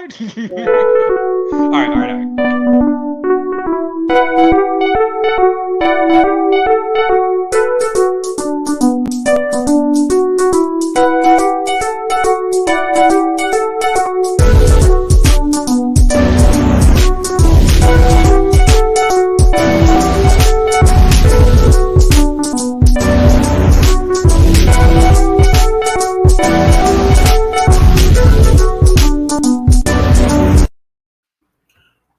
record? All right.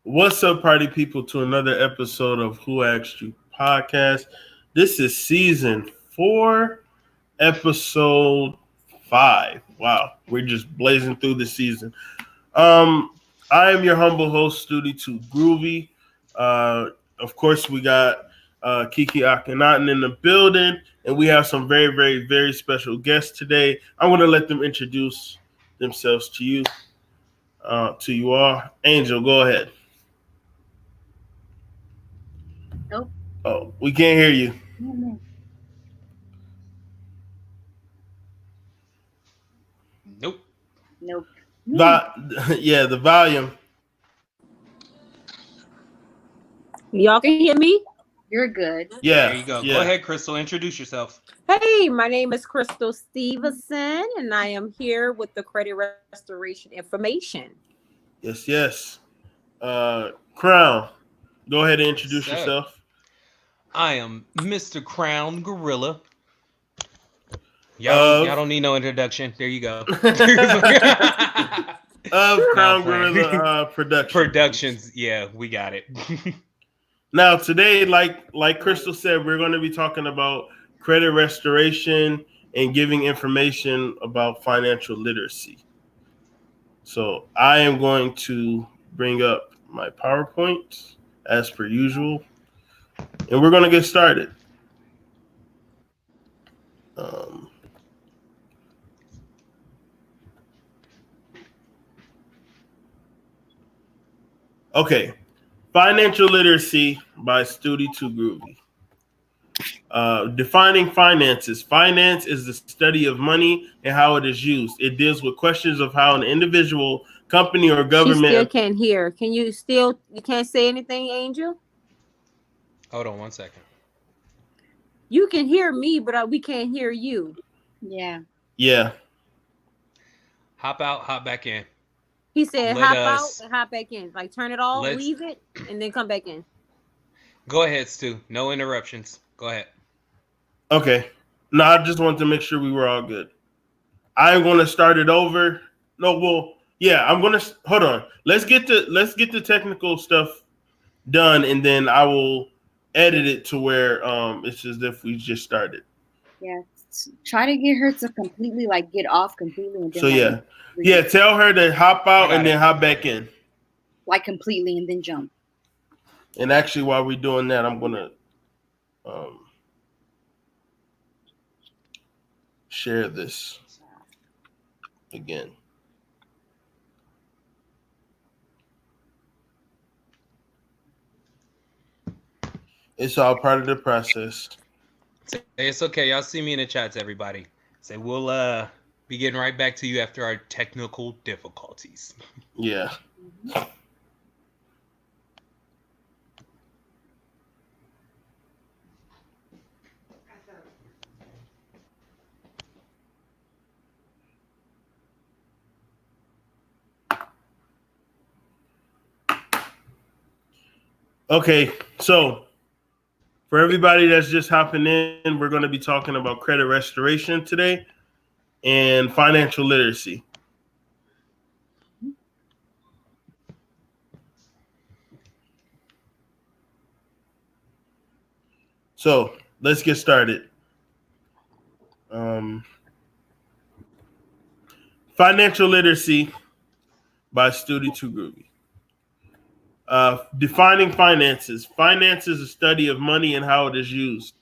What's up, party people, to another episode of Who Asked You podcast. This is season 4, episode 5. Wow, we're just blazing through the season. I am your humble host, Studi 2 Groovy. Of course, we got Kiki Akhenaten in the building, and we have some very, very, very special guests today. I'm going to let them introduce themselves to you all. Angel, go ahead. Nope. Oh, we can't hear you. Nope. Yeah, the volume. Y'all can hear me? You're good. Yeah. There you go. Yeah. Go ahead, Krystal. Introduce yourself. Hey, my name is Krystal Stevenson, and I am here with the credit restoration information. Yes. Crown, go ahead and introduce yourself. I am Mr. Crown Gorilla. Y'all don't need no introduction. There you go. Of Crown Gorilla Productions. Yeah, we got it. Now today, like Krystal said, we're going to be talking about credit restoration and giving information about financial literacy. So I am going to bring up my PowerPoint as per usual, and we're going to get started. Okay, financial literacy by Studi 2 Groovy. Defining finances. Finance is the study of money and how it is used. It deals with questions of how an individual, company, or government. She still can't hear. You can't say anything, Angel? Hold on 1 second. You can hear me, but we can't hear you. Yeah. Hop out, hop back in. He said hop out and hop back in. Like turn it off, leave it, and then come back in. Go ahead, Stu. No interruptions. Go ahead. Okay. No, I just wanted to make sure we were all good. I'm going to start it over. I'm going to hold on. Let's get the technical stuff done, and then I will edit it to where it's as if we just started. Yeah. Try to get her to completely get off completely. And then, tell her to hop out and then hop back in. Like completely and then jump. And actually, while we're doing that, I'm going to share this again. It's all part of the process. It's okay. Y'all see me in the chats, everybody. Say we'll be getting right back to you after our technical difficulties. Yeah. Okay, so for everybody that's just hopping in, we're going to be talking about credit restoration today and financial literacy. So let's get started. Financial literacy by Studi 2 Groovy. Defining finances. Finance is a study of money and how it is used.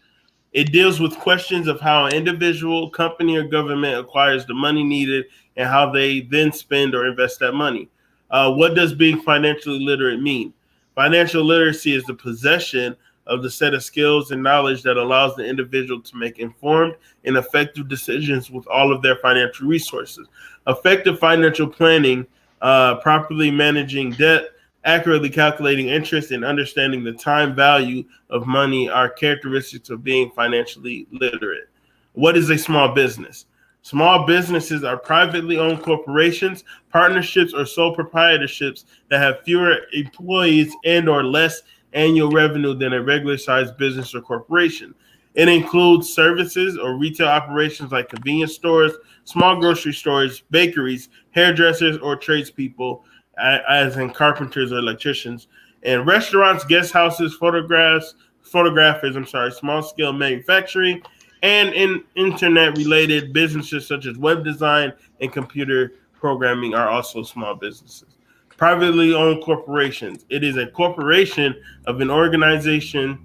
It deals with questions of how an individual, company, or government acquires the money needed and how they then spend or invest that money. What does being financially literate mean? Financial literacy is the possession of the set of skills and knowledge that allows the individual to make informed and effective decisions with all of their financial resources. Effective financial planning properly managing debt, accurately calculating interest, and understanding the time value of money are characteristics of being financially literate. What is a small business? Small businesses are privately owned corporations, partnerships, or sole proprietorships that have fewer employees and or less annual revenue than a regular-sized business or corporation. It includes services or retail operations like convenience stores, small grocery stores, bakeries, hairdressers, or tradespeople, as in carpenters or electricians, and restaurants, guest houses, photographers, small-scale manufacturing, and in internet-related businesses such as web design and computer programming are also small businesses. Privately owned corporations. It is a corporation of an organization.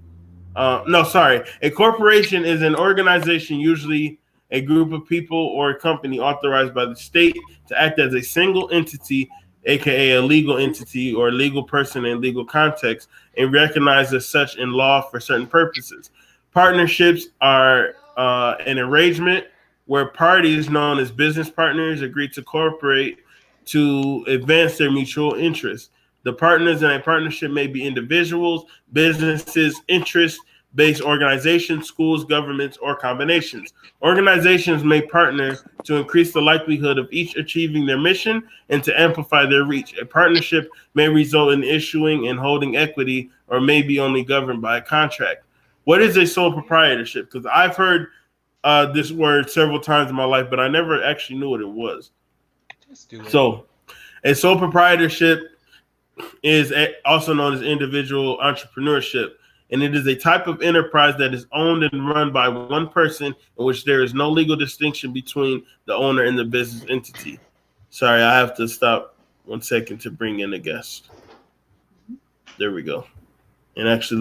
A corporation is an organization, usually a group of people or a company authorized by the state to act as a single entity, aka a legal entity or a legal person in legal context, and recognized as such in law for certain purposes. Partnerships are an arrangement where parties known as business partners agree to cooperate to advance their mutual interests. The partners in a partnership may be individuals, businesses, interest-based organizations, schools, governments, or combinations. Organizations may partner to increase the likelihood of each achieving their mission and to amplify their reach. A partnership may result in issuing and holding equity or may be only governed by a contract. What is a sole proprietorship? Because I've heard this word several times in my life, but I never actually knew what it was. So, a sole proprietorship is also known as individual entrepreneurship, and it is a type of enterprise that is owned and run by one person in which there is no legal distinction between the owner and the business entity. Sorry, I have to stop 1 second to bring in a guest. There we go. And actually,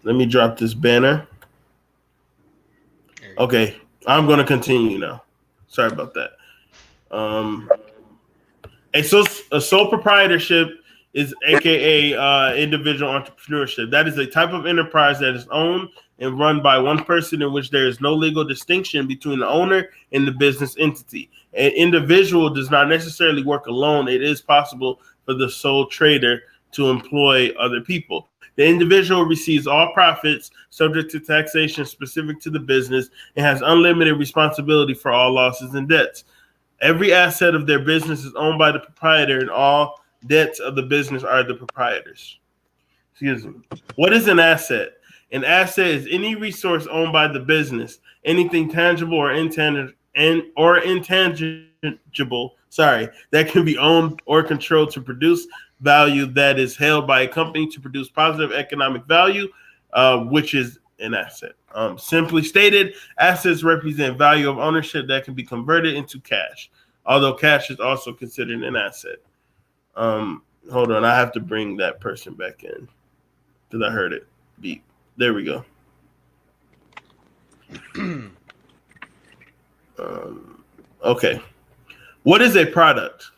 let me drop this banner. Okay, I'm going to continue now. Sorry about that. A sole proprietorship is aka individual entrepreneurship. That is a type of enterprise that is owned and run by one person in which there is no legal distinction between the owner and the business entity. An individual does not necessarily work alone. It is possible for the sole trader to employ other people. The individual receives all profits subject to taxation specific to the business and has unlimited responsibility for all losses and debts. Every asset of their business is owned by the proprietor, and all debts of the business are the proprietors. Excuse me. What is an asset? An asset is any resource owned by the business, anything tangible or intangible, that can be owned or controlled to produce value, that is held by a company to produce positive economic value, which is an asset. Simply stated, assets represent value of ownership that can be converted into cash, although cash is also considered an asset. Hold on, I have to bring that person back in because I heard it beep. There we go. Okay. What is a product?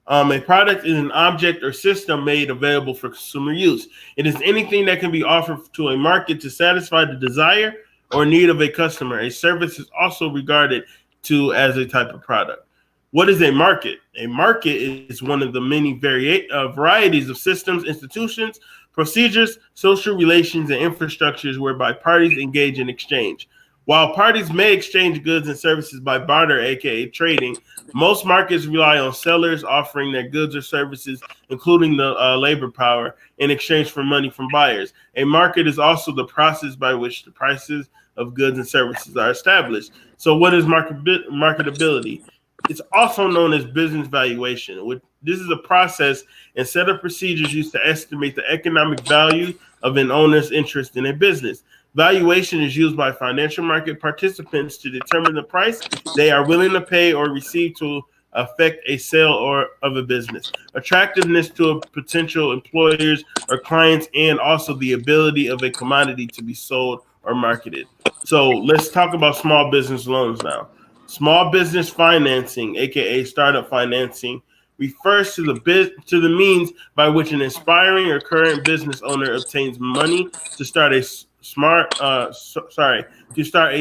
A product is an object or system made available for consumer use. It is anything that can be offered to a market to satisfy the desire or need of a customer. A service is also regarded to as a type of product. What is a market? A market is one of the many varieties of systems, institutions, procedures, social relations, and infrastructures whereby parties engage in exchange. While parties may exchange goods and services by barter, aka trading, most markets rely on sellers offering their goods or services, including the labor power, in exchange for money from buyers. A market is also the process by which the prices of goods and services are established. So what is marketability? It's also known as business valuation. This is a process and set of procedures used to estimate the economic value of an owner's interest in a business. Valuation is used by financial market participants to determine the price they are willing to pay or receive to affect a sale of a business. Attractiveness to potential employers or clients, and also the ability of a commodity to be sold or marketed. So let's talk about small business loans now. Small business financing, aka startup financing, refers to the means by which an aspiring or current business owner obtains money to start a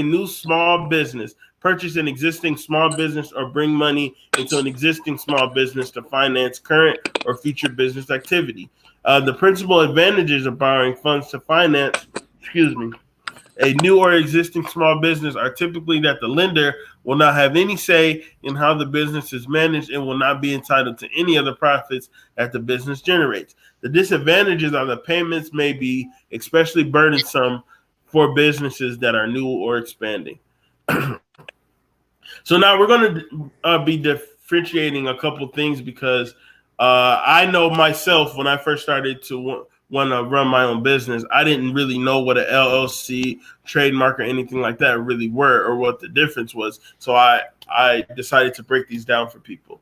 new small business purchase an existing small business, or bring money into an existing small business to finance current or future business activity. The principal advantages of borrowing funds to finance, a new or existing small business are typically that the lender will not have any say in how the business is managed and will not be entitled to any of the profits that the business generates. The disadvantages are that payments may be especially burdensome for businesses that are new or expanding. So now we're going to be differentiating a couple things because I know myself when I first started to want to run my own business, I didn't really know what an LLC, trademark, or anything like that really were or what the difference was. So I decided to break these down for people.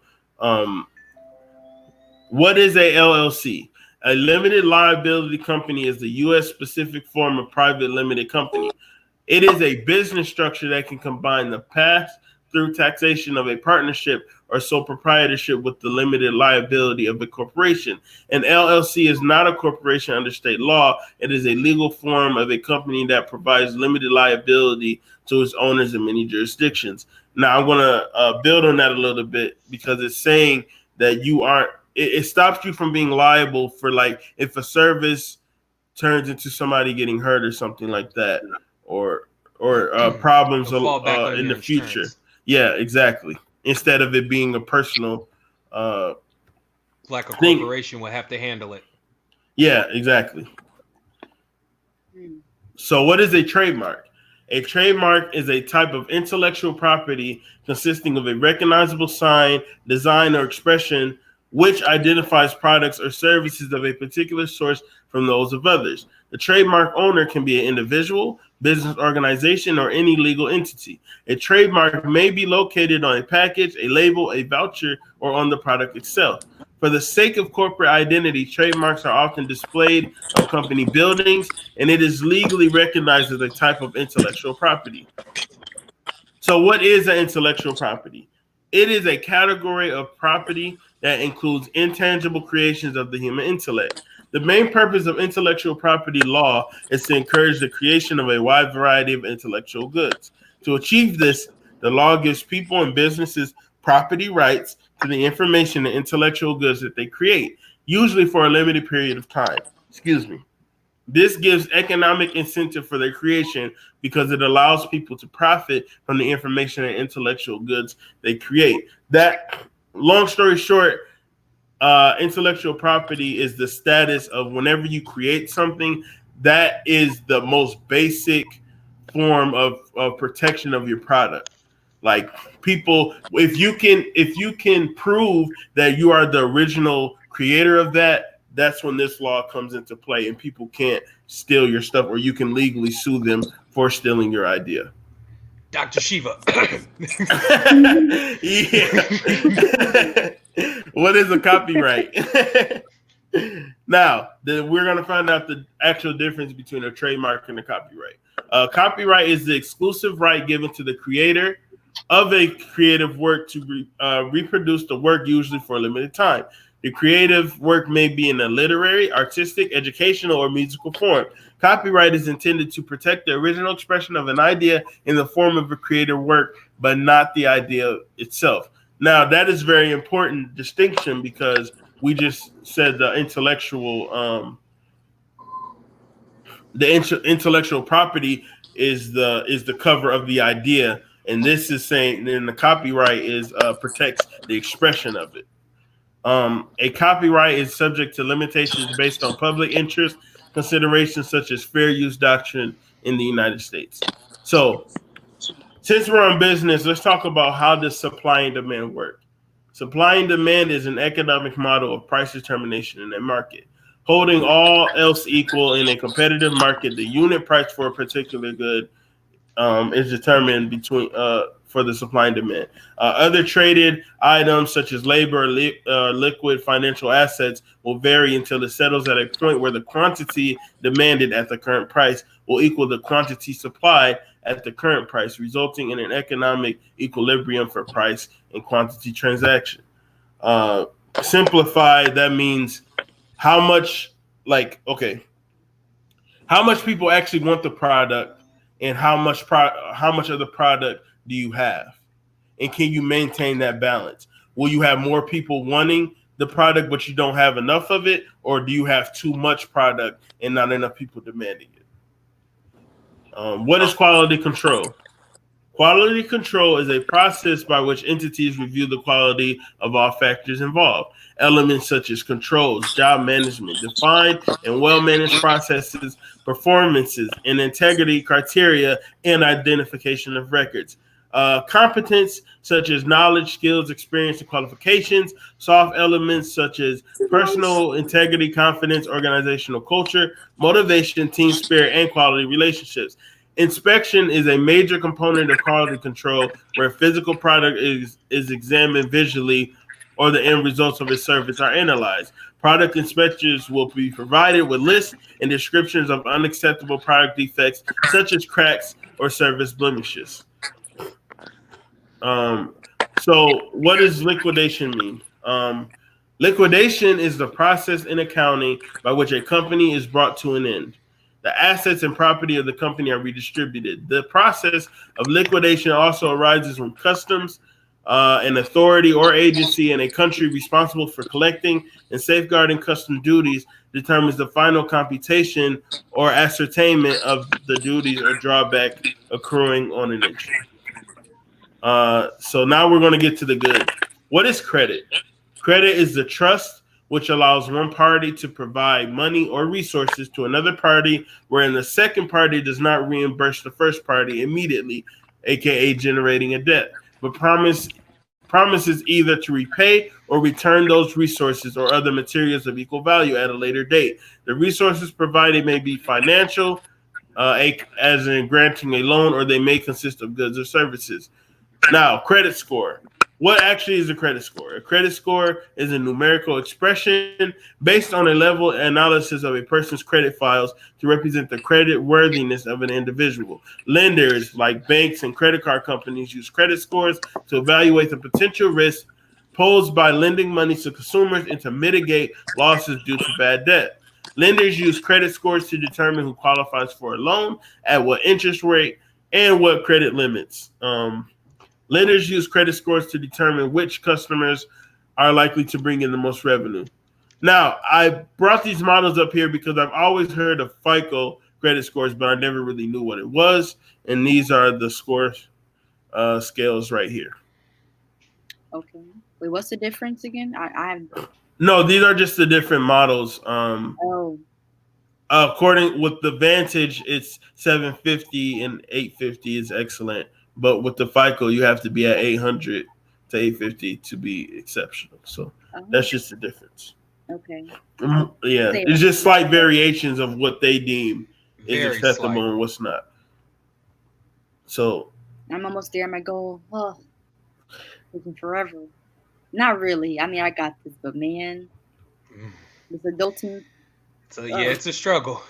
What is a LLC? A limited liability company is the U.S. specific form of private limited company. It is a business structure that can combine the pass-through taxation of a partnership or sole proprietorship with the limited liability of a corporation. An LLC is not a corporation under state law. It is a legal form of a company that provides limited liability to its owners in many jurisdictions. Now, I'm going to build on that a little bit because it's saying that you aren't, it stops you from being liable for, like, if a service turns into somebody getting hurt or something like that, or problems in the future. Yeah, exactly. Instead of it being a personal like a corporation would have to handle it. Yeah, exactly. So what is a trademark? A trademark is a type of intellectual property consisting of a recognizable sign, design, or expression which identifies products or services of a particular source from those of others. The trademark owner can be an individual, business organization, or any legal entity. A trademark may be located on a package, a label, a voucher, or on the product itself. For the sake of corporate identity, trademarks are often displayed on company buildings, and it is legally recognized as a type of intellectual property. So what is an intellectual property? It is a category of property that includes intangible creations of the human intellect. The main purpose of intellectual property law is to encourage the creation of a wide variety of intellectual goods. To achieve this, the law gives people and businesses property rights to the information and intellectual goods that they create, usually for a limited period of time. This gives economic incentive for their creation because it allows people to profit from the information and intellectual goods they create. That, long story short, intellectual property is the status of whenever you create something, that is the most basic form of protection of your product. Like, people, if you can prove that you are the original creator of that, that's when this law comes into play and people can't steal your stuff, or you can legally sue them for stealing your idea. Dr. Shiva. Yeah. What is a copyright? Now, we're going to find out the actual difference between a trademark and a copyright. Copyright is the exclusive right given to the creator of a creative work to reproduce the work, usually for a limited time. The creative work may be in a literary, artistic, educational, or musical form. Copyright is intended to protect the original expression of an idea in the form of a creative work, but not the idea itself. Now, that is very important distinction because we just said the intellectual property is the cover of the idea, and this is saying then the copyright is protects the expression of it. A copyright is subject to limitations based on public interest considerations such as fair use doctrine in the United States. So, since we're on business, let's talk about how does supply and demand work. Supply and demand is an economic model of price determination in a market. Holding all else equal in a competitive market, the unit price for a particular good is determined for the supply and demand. Other traded items such as labor, liquid financial assets will vary until it settles at a point where the quantity demanded at the current price will equal the quantity supplied at the current price, resulting in an economic equilibrium for price and quantity transaction. Simplified, that means how much people actually want the product and how much of the product do you have? And can you maintain that balance? Will you have more people wanting the product, but you don't have enough of it? Or do you have too much product and not enough people demanding it? What is quality control? Quality control is a process by which entities review the quality of all factors involved. Elements such as controls, job management, defined and well-managed processes, performances, and integrity criteria, and identification of records. Competence such as knowledge, skills, experience, and qualifications. Soft elements such as personal integrity, confidence, organizational culture, motivation, team spirit, and quality relationships. Inspection is a major component of quality control where physical product is examined visually or the end results of its service are analyzed. Product inspectors will be provided with lists and descriptions of unacceptable product defects such as cracks or service blemishes. So what does liquidation mean? Liquidation is the process in accounting by which a company is brought to an end. The assets and property of the company are redistributed. The process of liquidation also arises when customs, an authority or agency in a country responsible for collecting and safeguarding custom duties determines the final computation or ascertainment of the duties or drawback accruing on an entry. So now we're going to get to the good. What is credit? Credit is the trust which allows one party to provide money or resources to another party, wherein the second party does not reimburse the first party immediately, aka generating a debt, but promises either to repay or return those resources or other materials of equal value at a later date. The resources provided may be financial, as in granting a loan, or they may consist of goods or services. Now, credit score. What actually is a credit score? A credit score is a numerical expression based on a level analysis of a person's credit files to represent the credit worthiness of an individual. Lenders like banks and credit card companies use credit scores to evaluate the potential risk posed by lending money to consumers and to mitigate losses due to bad debt. Lenders use credit scores to determine who qualifies for a loan, at what interest rate, and what credit limits. Lenders use credit scores to determine which customers are likely to bring in the most revenue. Now, I brought these models up here because I've always heard of FICO credit scores, but I never really knew what it was. And these are the score scales right here. Okay. Wait, what's the difference again? No, these are just the different models. According with the Vantage, it's 750 and 850 is excellent. But with the FICO, you have to be at 800 to 850 to be exceptional. So that's just the difference. Okay. Yeah, it's just slight variations of what they deem is acceptable and what's not. So I'm almost there. My goal. Oh, taking forever. Not really. I mean, I got this, but man, this adulting. So yeah, it's a struggle.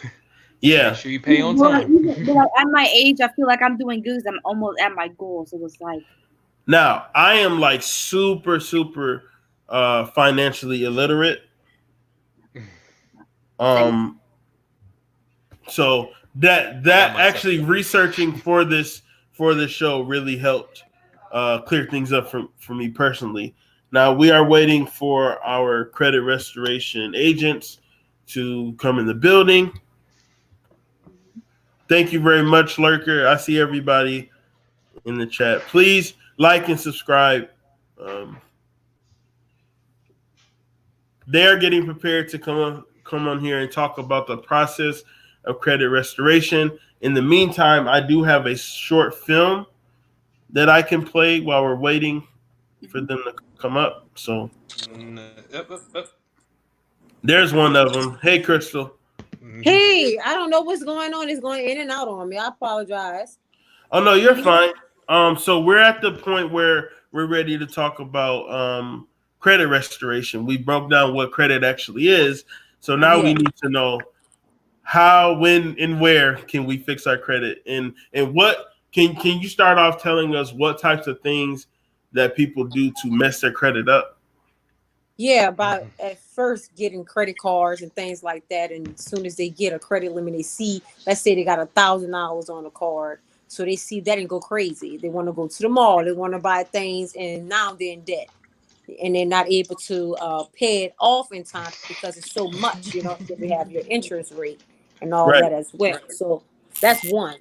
Yeah. Make sure you pay on time. But at my age, I feel like I'm doing good. I'm almost at my goal. So it's like. Now, I am like super financially illiterate. So that actually researching for this show really helped clear things up for me personally. Now we are waiting for our credit restoration agents to come in the building. Thank you very much, Lurker. I see everybody in the chat. Please like and subscribe. They are getting prepared to come on here and talk about the process of credit restoration. In the meantime, I do have a short film that I can play while we're waiting for them to come up. So there's one of them. Hey, Krystal. Hey, I don't know what's going on. It's going in and out on me. I apologize. Oh no, you're fine. So we're at the point where we're ready to talk about credit restoration. We broke down what credit actually is. So now we need to know how, when, and where can we fix our credit, and what can you start off telling us what types of things that people do to mess their credit up? Yeah, by at first getting credit cards and things like that, and as soon as they get a credit limit, they see, let's say they got $1,000 on a card, So they see that and go crazy. They want to go to the mall. They want to buy things, and now they're in debt, and they're not able to pay it off in time because it's so much. You know, because they have your interest rate and all Right. that as well. So that's one.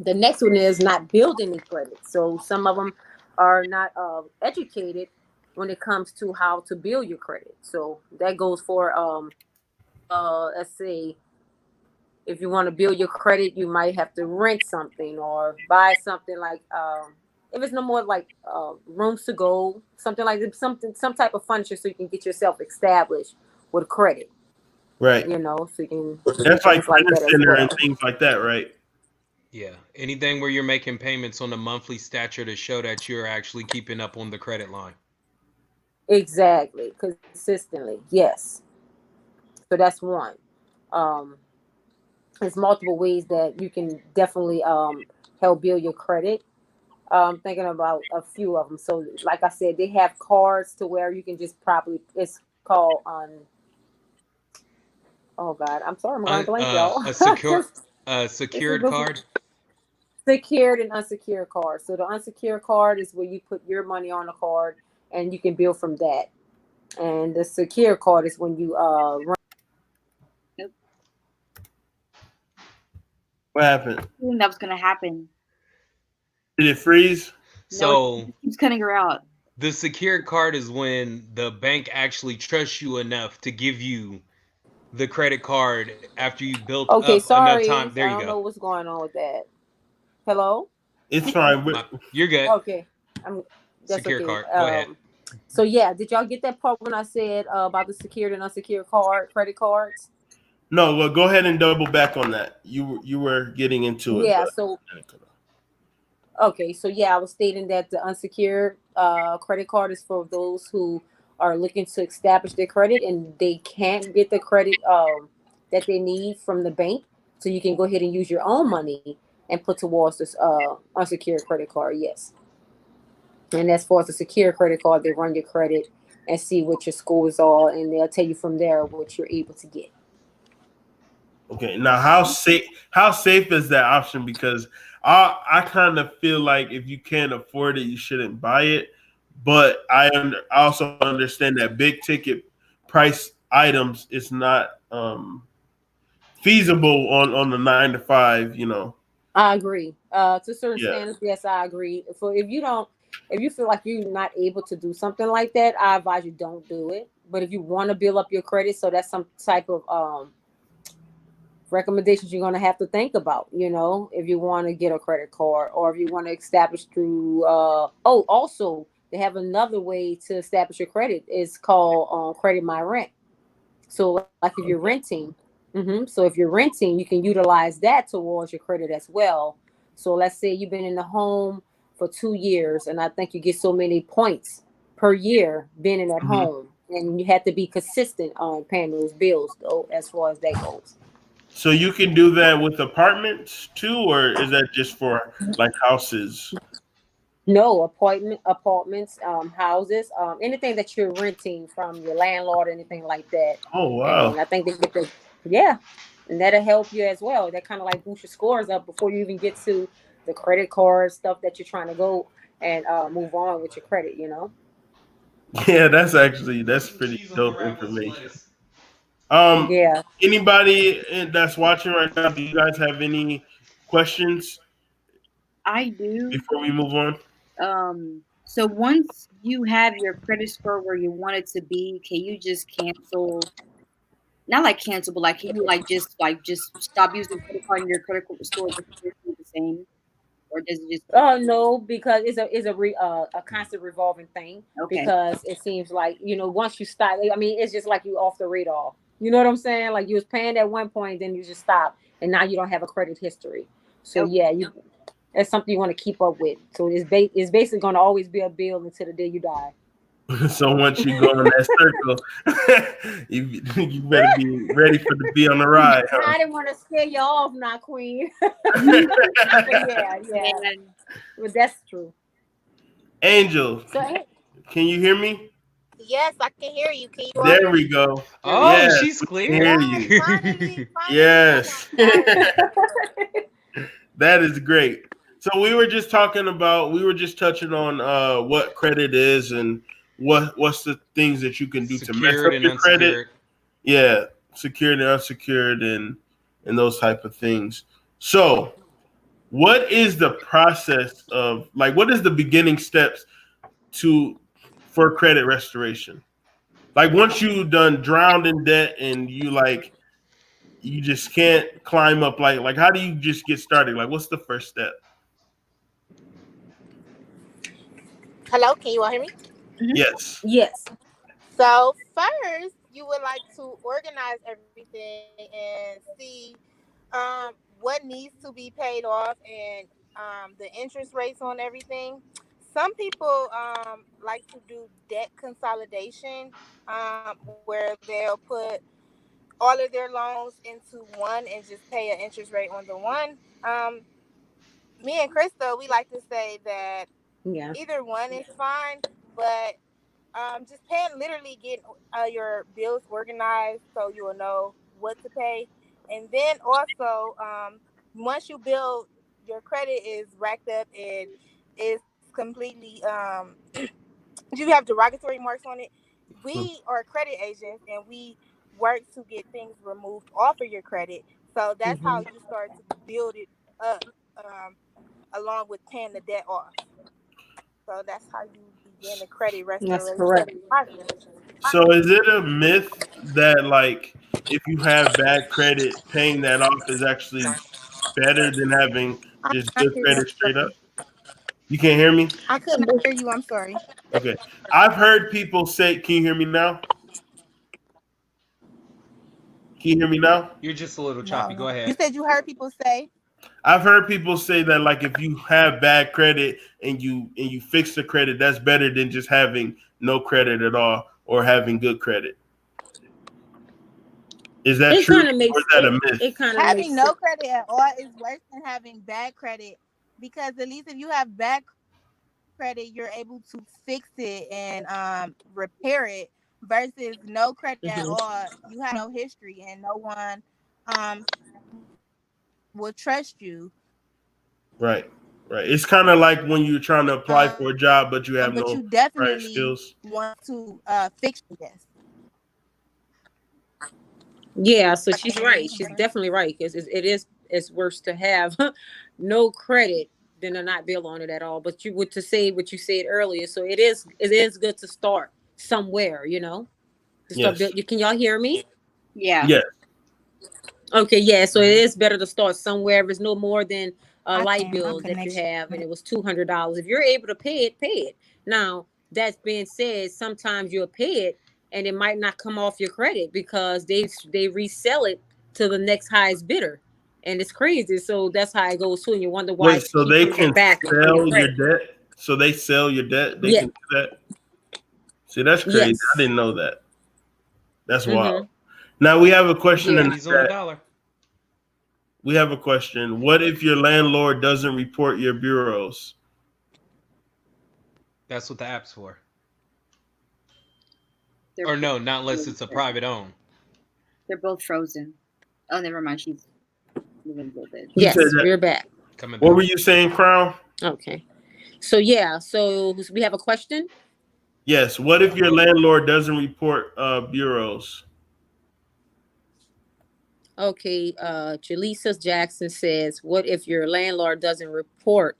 The next one is not building any credit. So some of them are not educated when it comes to how to build your credit. So that goes for let's say if you want to build your credit, you might have to rent something or buy something like if it's no more like rooms to go, something like this, some type of furniture so you can get yourself established with credit. Right. You know, so you can That's like like credit that as center well. and things like that, right? Yeah. Anything where you're making payments on a monthly stature to show that you're actually keeping up on the credit line. Exactly, consistently, yes. So that's one. Um, there's multiple ways that you can definitely help build your credit. Thinking about a few of them. So, like I said, they have cards to where you can just probably. It's called on. Oh God, I'm sorry, I'm going blank, y'all. A secure, This secured is card. secured and unsecured card. So the unsecured card is where you put your money on the card and you can build from that. And the secure card is when you run. What happened? I think that was gonna happen. Did it freeze? So it keeps cutting her out. the secured card is when the bank actually trusts you enough to give you the credit card after you built Okay, up enough sorry. time. There I you don't know go. what's going on with that. Hello? It's fine. You're good. Okay. That's Secure okay. card. Go ahead. So yeah, did y'all get that part when I said about the secured and unsecured credit cards? No, well, go ahead and double back on that. You were getting into it. Yeah, but- so okay, so yeah, I was stating that the unsecured credit card is for those who are looking to establish their credit and they can't get the credit that they need from the bank. So you can go ahead and use your own money and put towards this unsecured credit card. Yes. And as far as a secure credit card, they run your credit and see what your scores are, and they'll tell you from there what you're able to get. Okay, now how safe is that option? Because I kind of feel like if you can't afford it, you shouldn't buy it. But I also understand that big ticket price items is not feasible on the 9 to 5. You know. I agree. To certain standards, yes, I agree. So if you feel like you're not able to do something like that, I advise you don't do it. But if you want to build up your credit, so that's some type of recommendations you're going to have to think about, you know, if you want to get a credit card or if you want to establish through also they have another way to establish your credit. It's called Credit My Rent. So like if you're renting, so if you're renting, you can utilize that towards your credit as well. So let's say you've been in the home for 2 years, and I think you get so many points per year being in that home, and you have to be consistent on paying those bills, though, as far as that goes. So you can do that with apartments too, or is that just for like houses? No, apartments, houses, anything that you're renting from your landlord, anything like that. Oh wow! And I think they get and that'll help you as well. That kind of like boost your scores up before you even get to the credit card stuff that you're trying to go and move on with your credit. You know. Yeah, that's pretty dope information. Yeah. Anybody that's watching right now, do you guys have any questions? I do. Before we move on. So once you have your credit score where you want it to be, can you just cancel? Not like cancel, but like can you just stop using credit card and your credit score is the same, or does it just? No, because it's a constant revolving thing. Okay. Because it seems like once you stop, I mean, it's just like you off the radar. You know what I'm saying? Like you was paying at one point, then you just stop, and now you don't have a credit history. So yeah, that's something you want to keep up with. So it's basically going to always be a bill until the day you die. So once you go in that circle, you better be ready to be on the ride. Huh? I didn't want to scare you off, now, Queen. yeah, but that's true. Angel, can you hear me? Yes, I can hear you. Can you? There we go. Oh, yes, she's clear. Hear you. Finally, Yes. That is great. So we were just touching on what credit is and what's the things that you can do to mess Secured up and your credit. unsecured. Yeah, secured and unsecured and those type of things. So what is the process of what is the beginning steps for credit restoration? Like once you done drowned in debt and you just can't climb up, like how do you just get started? Like what's the first step? Hello, can you all hear me? Yes. Yes. So first, you would like to organize everything and see what needs to be paid off and the interest rates on everything. Some people like to do debt consolidation, where they'll put all of their loans into one and just pay an interest rate on the one. Me and Krystal, we like to say that either one is fine, but just literally get your bills organized so you will know what to pay. And then also, once you build, your credit is racked up and is completely, you have derogatory marks on it. We are credit agents and we work to get things removed off of your credit. So that's how you start to build it up, along with paying the debt off. So that's how you begin the credit That's restoration correct. process. So is it a myth that if you have bad credit, paying that off is actually better than having I just cannot good hear you. credit straight up? You can't hear me? I could not hear you. I'm sorry. Okay. I've heard people say, can you hear me now? Can you hear me now? You're just a little choppy. No. Go You ahead. said you heard people say. I've heard people say that if you have bad credit and you fix the credit, that's better than just having no credit at all or having good credit. Is that It true kind of makes or is that a myth? it kind of makes Having no credit at all is worse than having bad credit, because at least if you have bad credit, you're able to fix it and repair it. Versus no credit at all, you have no history and no one um will trust you. Right. Right. It's kind of like when you're trying to apply for a job, but you have But no you prior definitely skills. want to fix this. Yeah, so she's right. She's definitely right because it's worse to have no credit than to not bill on it at all. But you would to say what you said earlier. So it is good to start somewhere. To start Yes. Can y'all hear me? Yeah. Yes. Okay, yeah. So it is better to start somewhere. If it's no more than a light My bill that you connection. have, and it was $200. If you're able to pay it, pay it. Now that being said, sometimes you'll pay it, and it might not come off your credit because they resell it to the next highest bidder, and it's crazy. So that's how it goes too, and you wonder why Wait, it so keep they coming can back on your sell your credit. debt? So they sell your debt? They Yeah. can do that? See, that's crazy. Yes. I didn't know that. That's Mm-hmm. wild. Now we have a question in the Pennies on the chat. dollar. We have a question. What if your landlord doesn't report your bureaus? That's what the app's for. They're Or no, not unless it's a private own. They're both frozen. Oh, never mind. She's moving a little bit. You Yes, said that. we're back. Coming What back. were you saying, Crown? Okay. So yeah, so we have a question. Yes. What if your landlord doesn't report bureaus? Okay, Jaleesa Jackson says, "What if your landlord doesn't report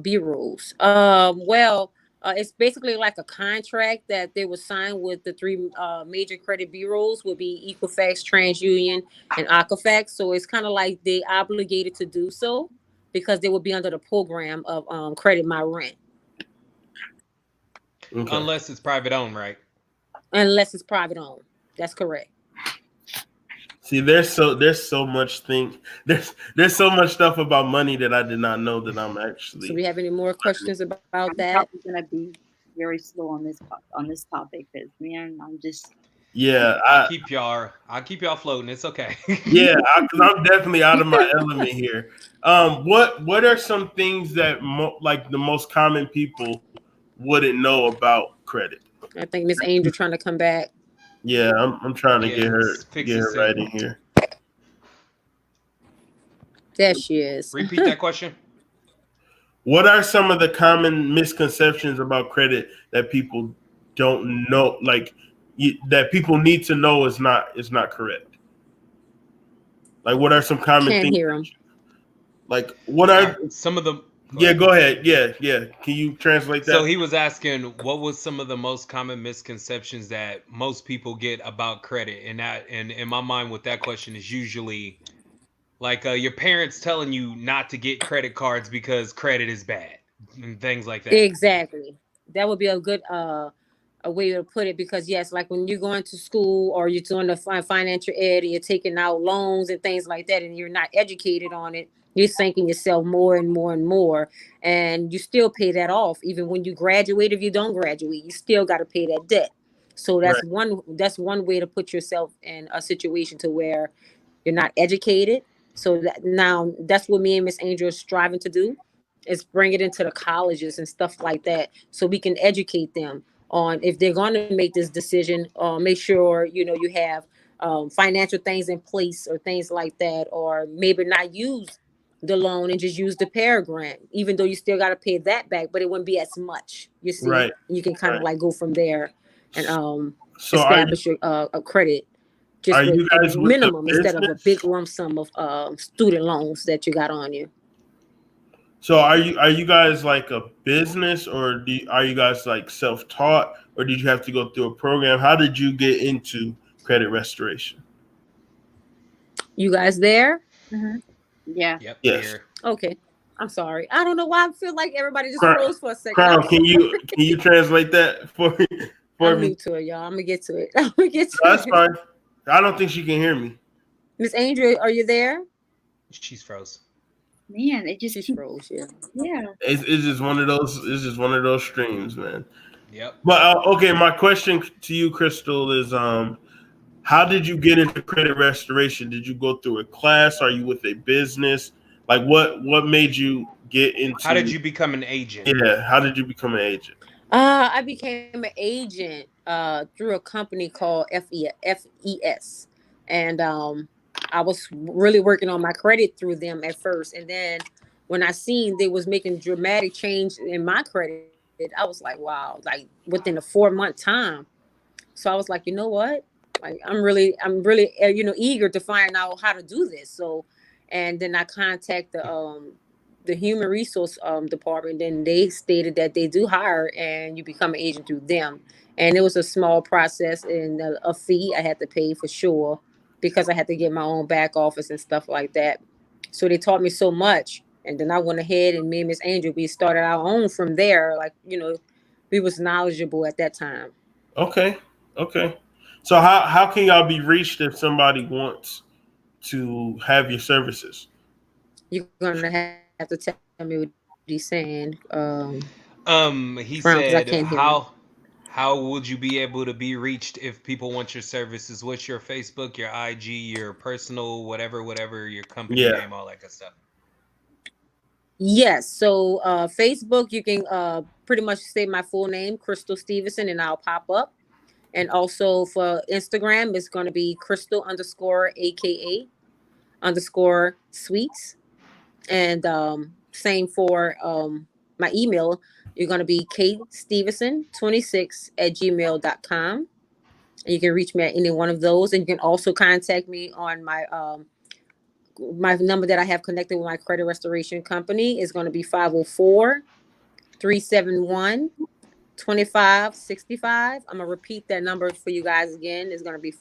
bureaus?" Well, it's basically like a contract that they would sign with the three major credit bureaus, would be Equifax, TransUnion, and Equifax. So it's kind of like they obligated to do so because they would be under the program of Credit My Rent, Okay. Unless it's private owned, right? unless it's private owned. That's correct. See, there's so much there's so much stuff about money that I did not know that I'm actually. So we have any more questions about I'm that? probably gonna be very slow on this topic because man, I'm just Yeah, I'll keep y'all floating. It's okay. yeah, because I'm definitely out of my element here. What are some things that the most common people wouldn't know about credit? I think Miss Angel trying to come back. Yeah, I'm trying to Yeah, get her let's fix this right thing. in here. There she is. Repeat that question. What are some of the common misconceptions about credit that people don't know, like that people need to know is not correct? Like, what are some common Can't things? hear him. Like, what are some of the? Yeah, go ahead. Yeah. Can you translate that? So he was asking, what was some of the most common misconceptions that most people get about credit? And that, and in my mind, with that question is usually like your parents telling you not to get credit cards because credit is bad and things like that. Exactly. That would be a good a way to put it, because yes, like when you're going to school or you're doing the financial ed and you're taking out loans and things like that, and you're not educated on it, you're sinking yourself more and more and more, and you still pay that off. Even when you graduate, if you don't graduate, you still got to pay that debt. So that's one way to put yourself in a situation to where you're not educated. So that now that's what me and Miss Angel is striving to do, is bring it into the colleges and stuff like that, so we can educate them on if they're going to make this decision. Make sure you have financial things in place or things like that, or maybe not use the loan and just use the pair grant, even though you still got to pay that back, but it wouldn't be as much. You see, Right. You can kind of like go from there and So establish your a credit just are with you a guys with the minimum instead of a business? big lump sum of student loans that you got on you. So are you guys like a business, or are you guys like self-taught, or did you have to go through a program? How did you get into credit restoration? You guys there? Yeah. Yep. Yes. Here. Okay. I'm sorry. I don't know why I feel like everybody just Crown, froze for a second. Crown, can you translate that for I'm me? new to it, y'all. I'm gonna get to it. I'm gonna get to That's it. fine. I don't think she can hear me. Miss Angel, are you there? She's froze. Man, it just She's froze. Yeah. Yeah. It's just one of those. It's just one of those streams, man. Yep. But okay, my question to you, Krystal, is how did you get into credit restoration? Did you go through a class? Are you with a business? Like what made you get into? How did you become an agent? Yeah, how did you become an agent? I became an agent through a company called FES, and I was really working on my credit through them at first, and then when I seen they was making dramatic change in my credit, I was like, wow, like within a 4-month time. So I was like, you know what? Like I'm really eager to find out how to do this. So, and then I contact the human resource department, and they stated that they do hire and you become an agent through them. And it was a small process and a fee I had to pay for sure, because I had to get my own back office and stuff like that. So they taught me so much. And then I went ahead, and me and Miss Angel, we started our own from there. Like, we was knowledgeable at that time. Okay. So how can y'all be reached if somebody wants to have your services? You're gonna have to tell me what he's saying. He Crown, 'cause I said, can't hear him. how would you be able to be reached if people want your services? What's your Facebook, your IG, your personal, whatever, your company name, all that good stuff? Yes. So Facebook, you can pretty much say my full name, Krystal Stevenson, and I'll pop up. And also for Instagram, it's going to be Krystal _ AKA _ sweets. And same for my email. You're going to be kstevenson26@gmail.com. And you can reach me at any one of those. And you can also contact me on my number that I have connected with my credit restoration company is going to be 504-371-2565. I'm going to repeat that number for you guys again. It's going to be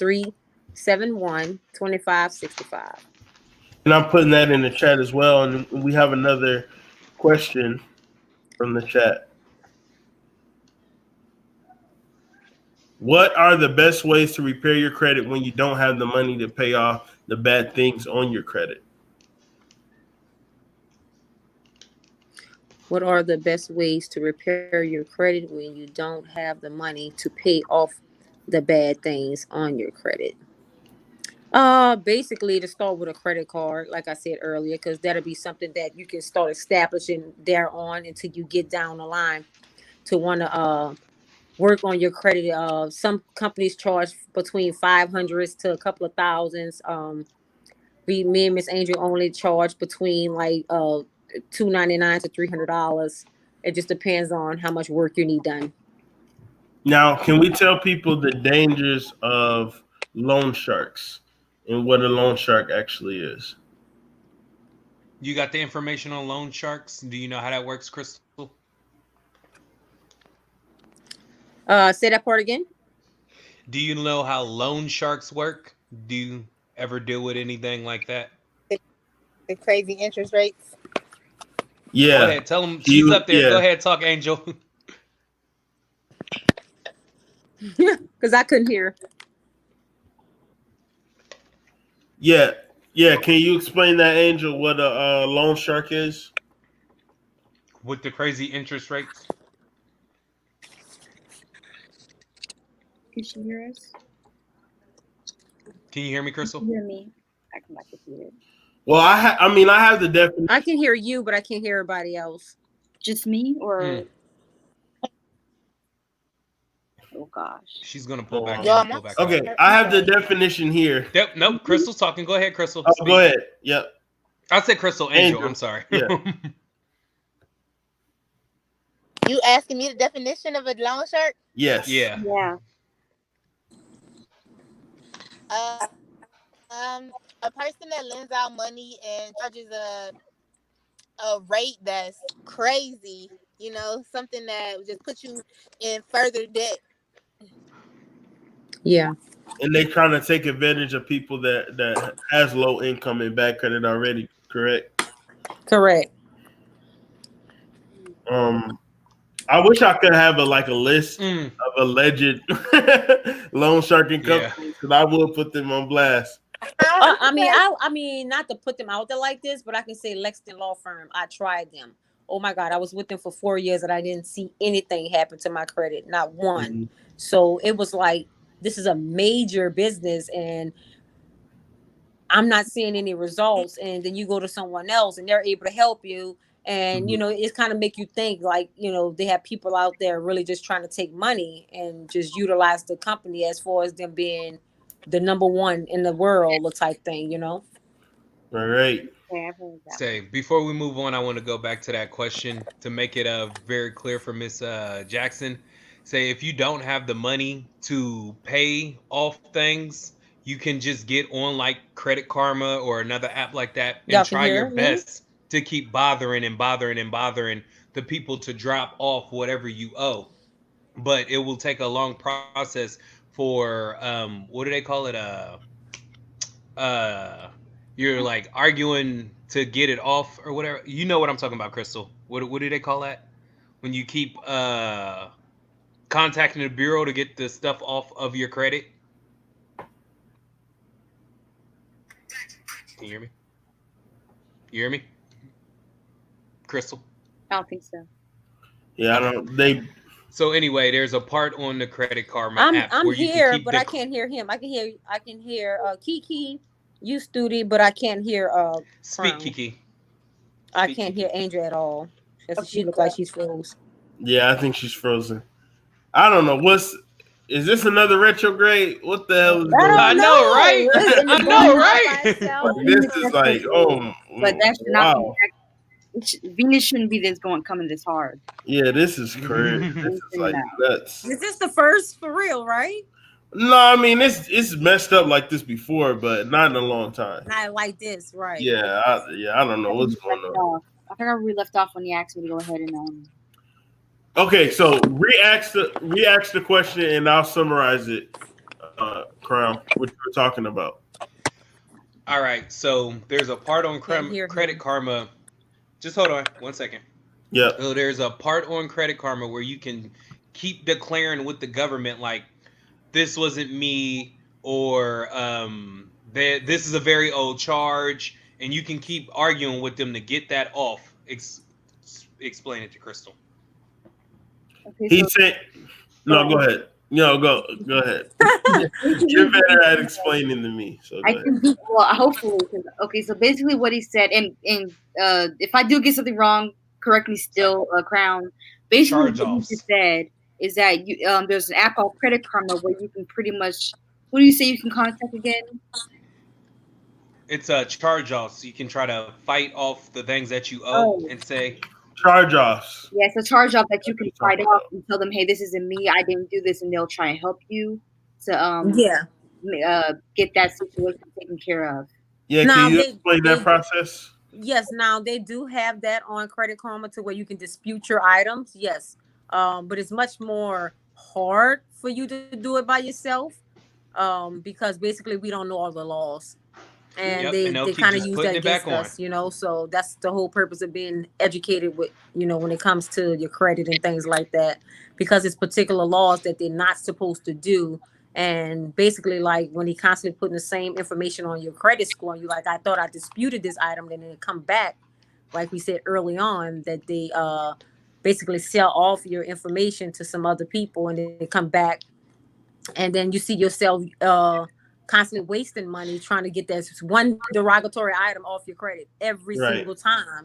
504-371-2565. And I'm putting that in the chat as well. And we have another question from the chat. What are the best ways to repair your credit when you don't have the money to pay off the bad things on your credit? What are the best ways to repair your credit when you don't have the money to pay off the bad things on your credit? Basically to start with a credit card, like I said earlier, because that'll be something that you can start establishing thereon until you get down the line to want to work on your credit. Some companies charge between 500s to a couple of thousands Me and Miss Angel only charge between like $299 to $300. It just depends on how much work you need done. Now, can we tell people the dangers of loan sharks and what a loan shark actually is? You got the information on loan sharks? Do you know how that works, Krystal? Say that part again. Do you know how loan sharks work? Do you ever deal with anything like that? The crazy interest rates. Yeah. Go ahead, tell them she's up there. Yeah. Go ahead, talk, Angel. Because I couldn't hear. Yeah. Can you explain that, Angel, what a loan shark is? With the crazy interest rates? Can she hear us? Can you hear me, Krystal? Can you hear me? I can hear it. Well, I have the definition. I can hear you, but I can't hear everybody else. Just me, or? Oh gosh. She's gonna pull back. Pull back. Okay, I have the definition here. Yep. Nope. Crystal's talking. Go ahead, Krystal. Oh, go ahead. Yep. I said Krystal. Angel. I'm sorry. Yeah. You asking me the definition of a loan shark? Yes. Yeah. Yeah. A person that lends out money and charges a rate that's crazy, you know, something that just puts you in further debt. Yeah. And they trying to take advantage of people that has low income and bad credit already, correct? Correct. I wish I could have a list of alleged loan sharking companies, because I would put them on blast. I mean, not to put them out there like this, but I can say Lexington Law Firm. I tried them. Oh my God, I was with them for 4 years and I didn't see anything happen to my credit, not one. Mm-hmm. So it was like, this is a major business and I'm not seeing any results. And then you go to someone else and they're able to help you. And, you know, it's kind of make you think like, you know, they have people out there really just trying to take money and just utilize the company as far as them being the number one in the world type thing, you know? All right. Say, before we move on, I want to go back to that question to make it very clear for Miss Jackson. Say, if you don't have the money to pay off things, you can just get on like Credit Karma or another app like that and try your best to keep bothering the people to drop off whatever you owe. But it will take a long process for what do they call it? You're like arguing to get it off or whatever. You know what I'm talking about, Krystal. What do they call that? When you keep contacting the bureau to get the stuff off of your credit. Can you hear me? You hear me? Krystal? I don't think so. Yeah, I don't. So anyway, there's a part on the Credit Karma app I'm where you here, can keep but I can't hear him. I can hear Kiki, you Studi, but I can't hear Speak Crown. Kiki. I can't hear Angel at all. She looks like she's froze. Yeah, I think she's frozen. I don't know. Is this another retrograde? What the hell is going on? I know, right? I know, right? This is like, but that's not. Venus shouldn't be coming this hard. Yeah, this is crazy. This is like nuts. Is this the first for real, right? No, I mean it's messed up like this before, but not in a long time. Not like this, right? Yeah, I don't know what's going on. I think we left off when you asked me to go ahead and Okay, so re-ask the question and I'll summarize it. Crown, what you were talking about. All right, so there's a part on Credit Karma. Just hold on 1 second. Yeah. So there's a part on Credit Karma where you can keep declaring with the government like this wasn't me or this is a very old charge, and you can keep arguing with them to get that off. Explain it to Krystal. Okay, he said, "No, go ahead. No, go ahead. You're better at explaining to me." So hopefully. Okay, so basically what he said, and if I do get something wrong, correct me still, Crown. Basically what he just said is that there's an app called Credit Karma where you can pretty much, what do you say you can contact again? It's a charge off, so you can try to fight off the things that you owe Oh, and say, Charge offs. yeah, it's a charge off that you That's what can I'm fight talking off about. and tell them, hey, this isn't me. I didn't do this, and they'll try and help you to Yeah. get that situation taken care of. Yeah, can Now you explain that they process? yes, now they do have that on Credit Karma to where you can dispute your items. Yes. But it's much more hard for you to do it by yourself. Because basically we don't know all the laws. And "Yep," and they'll they keep kind of just use that putting it back against on. us, so that's the whole purpose of being educated with, when it comes to your credit and things like that, because it's particular laws that they're not supposed to do. And basically, like when they constantly putting the same information on your credit score, and you like, I thought I disputed this item, then it come back, like we said early on, that they basically sell off your information to some other people, and they come back, and then you see yourself constantly wasting money trying to get that one derogatory item off your credit every Right. single time,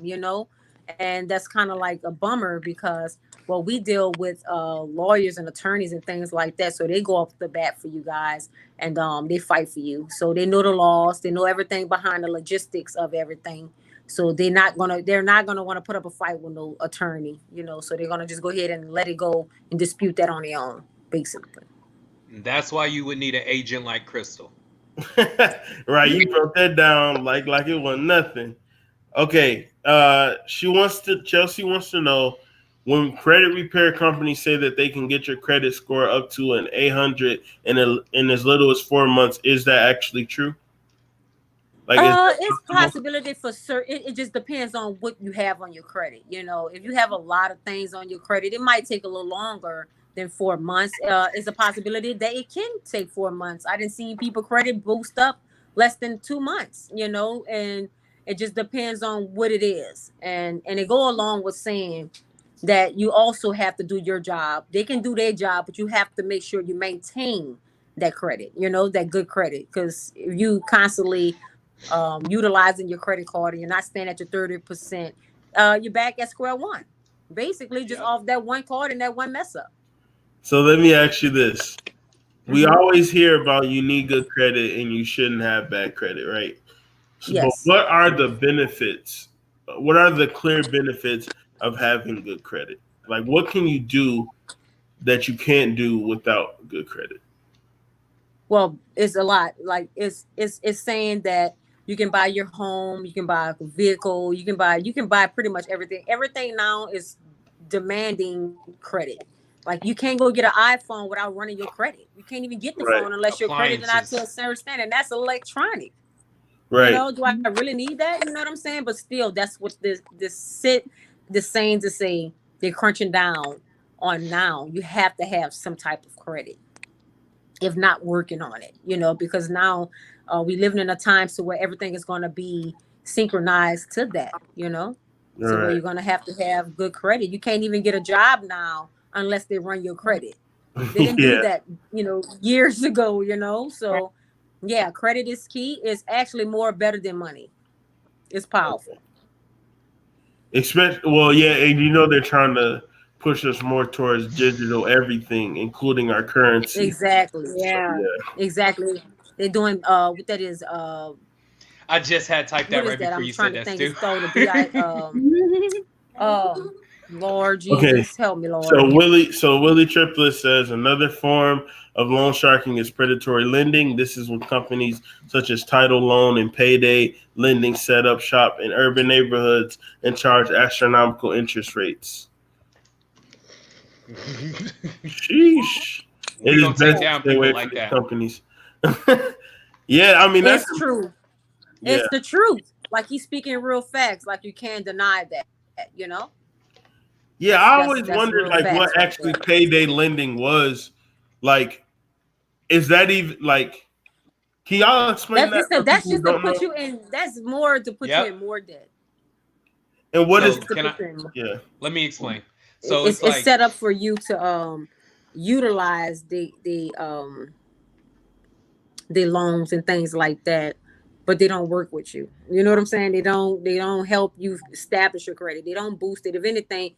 and that's kind of like a bummer because, well, we deal with lawyers and attorneys and things like that, so they go off the bat for you guys, and they fight for you, so they know the laws, they know everything behind the logistics of everything. So they're not gonna want to put up a fight with no attorney, so they're gonna just go ahead and let it go and dispute that on their own, basically. And that's why you would need an agent like Krystal. Right, you broke that down like it was nothing. Okay. Chelsea wants to know, when credit repair companies say that they can get your credit score up to an 800 in as little as 4 months, is that actually true? Like, is that It's possible? possibility for certain. It just depends on what you have on your credit. If you have a lot of things on your credit, it might take a little longer than 4 months. It's a possibility that it can take 4 months. I didn't see people credit boost up less than 2 months. And it just depends on what it is. And it go along with saying that you also have to do your job. They can do their job, but you have to make sure you maintain that credit. That good credit, because if you constantly utilizing your credit card and you're not staying at your 30%, you're back at square one, basically just Yep. off that one card and that one mess up. So let me ask you this. We Mm-hmm. always hear about you need good credit and you shouldn't have bad credit, right? So, but Yes. what are the benefits? What are the clear benefits of having good credit? Like, what can you do that you can't do without good credit? Well, it's a lot. Like it's saying that you can buy your home, you can buy a vehicle, you can buy pretty much everything. Everything now is demanding credit. Like you can't go get an iPhone without running your credit. You can't even get the Right, phone unless your credit is not to a Appliances. certain standard. And that's electronic. right. Do I really need that? You know what I'm saying? But still, that's what this saying to say they're crunching down on now. You have to have some type of credit, if not working on it. Because now we living in a time so where everything is going to be synchronized to that. All So where right. you're going to have good credit. You can't even get a job now unless they run your credit. They didn't do Yeah. that, years ago. So yeah, credit is key. It's actually more better than money. It's powerful. Well, yeah, and they're trying to push us more towards digital everything, including our currency. Exactly. So Yeah. yeah. Exactly. They're doing what that is. I just had typed What that is right that? before I'm you trying said to that, think. It's Stu. starting to be oh Lord Okay. Jesus, help me, Lord. So Willie Triplett says another form of loan sharking is predatory lending. This is when companies such as Title Loan and Payday Lending set up shop in urban neighborhoods and charge astronomical interest rates. Sheesh. We It is don't take best to down stay people away from like these that. companies. Yeah, I mean that's It's true. yeah. It's the truth. Like he's speaking real facts. Like you can't deny that. Yeah, I That's always that's wondered real like what facts right actually there. payday lending was. Like, is that even like? Can y'all explain That's that just for that's people who just to don't put know? you in. That's more to put you Yep. in more debt. And what That's is? So just to can I put you in. Yeah, let me explain? So It's it's it's like, set up for you to utilize the loans and things like that, but they don't work with you. You know what I'm saying? They don't help you establish your credit. They don't boost it. If anything,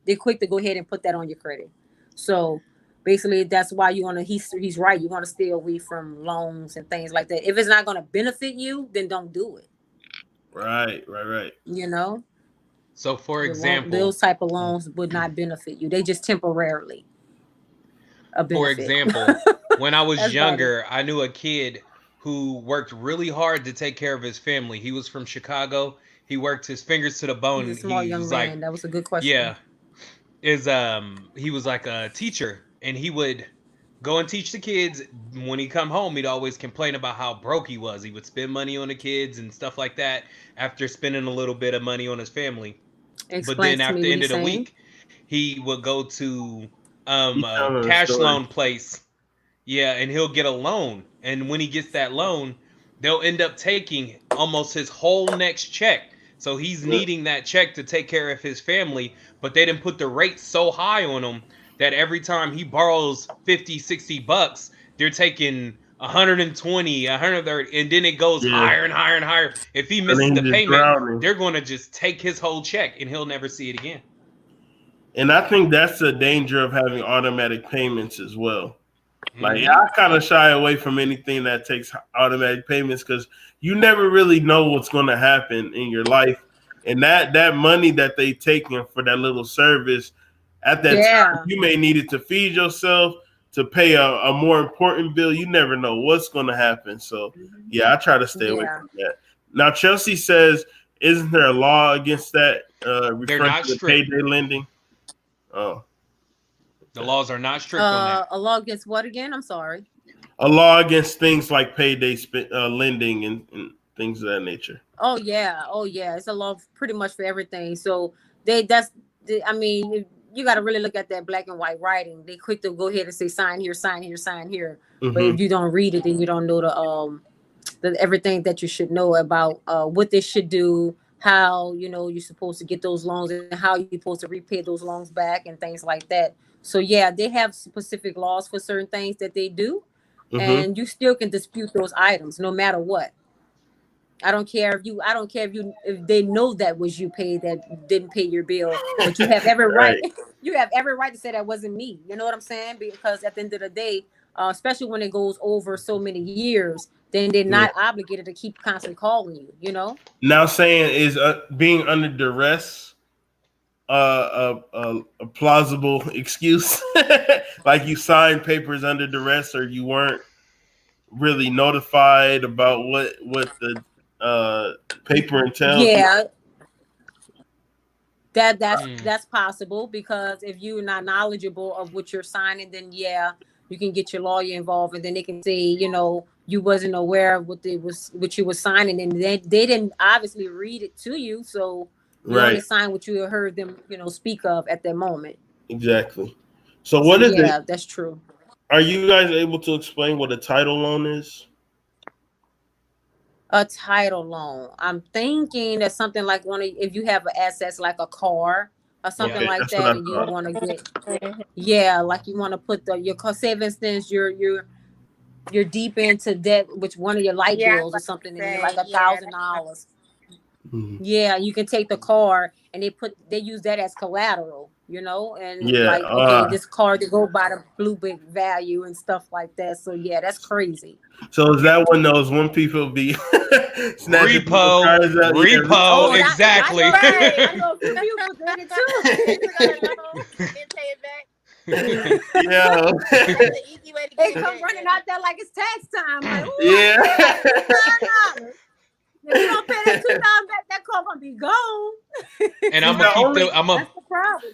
they're quick to go ahead and put that on your credit. So basically that's why you want to. He's right. You want to stay away from loans and things like that. If it's not going to benefit you, then don't do it. Right. You know. So, for example, those type of loans would not benefit you. They just temporarily. For example, when I was younger, I knew a kid who worked really hard to take care of his family. He was from Chicago. He worked his fingers to the bone. He's a smart young man. That was a good question. Yeah, he was like a teacher, and he would go and teach the kids. When he come home, he'd always complain about how broke he was. He would spend money on the kids and stuff like that after spending a little bit of money on his family. But then at the end of the week, he would go to a cash loan place. Yeah, and he'll get a loan. And when he gets that loan, they'll end up taking almost his whole next check. So he's needing that check to take care of his family, but they didn't put the rate so high on him that every time he borrows 50, 60 bucks, they're taking 120, 130, and then it goes higher and higher and higher. If he misses the payment, they're going to just take his whole check and he'll never see it again. And I think that's the danger of having automatic payments as well. Like, I kind of shy away from anything that takes automatic payments because you never really know what's going to happen in your life. And that money that they taking for that little service, at that time, you may need it to feed yourself, to pay a more important bill. You never know what's going to happen. So, I try to stay away from that. Now, Chelsea says, isn't there a law against that? They're not to strict. Payday lending? Oh. The laws are not strict on that. A law against what again? I'm sorry. A law against things like payday lending and things of that nature. Oh yeah. It's a law pretty much for everything. So you got to really look at that black and white writing. They quick to go ahead and say sign here, sign here, sign here. But if you don't read it, then you don't know the everything that you should know about what they should do, how you're supposed to get those loans, and how you're supposed to repay those loans back, and things like that. So they have specific laws for certain things that they do, and you still can dispute those items no matter what. I don't care if they know that was you paid that didn't pay your bill, but you have every right. You have every right to say that wasn't me. You know what I'm saying? Because at the end of the day, especially when it goes over so many years, then they're not obligated to keep constantly calling you. You know. Now, saying is being under duress a plausible excuse? Like you signed papers under duress, or you weren't really notified about what the paper entails? Yeah, that's possible, because if you're not knowledgeable of what you're signing, then you can get your lawyer involved, and then they can say you wasn't aware of what you were signing, and they didn't obviously read it to you, so you only sign what you heard them speak of at that moment. Exactly. So what is it? Yeah, that's true. Are you guys able to explain what a title loan is? A title loan. I'm thinking that's something like if you have assets like a car or something like that, and you want to get, like you want to put your car. Say, for instance, you're deep into debt with one of your light bills or something, and you're like $1,000. Yeah, you can take the car, and they use that as collateral, and this car to go by the blue book value and stuff like that. So that's crazy. So is that when people be repo, exactly. I know people did it too. Pay it back. Yeah. They come running out there like it's tax time. Like, if you don't pay that $2 back, that car gonna be gone. And I'm gonna that's the problem.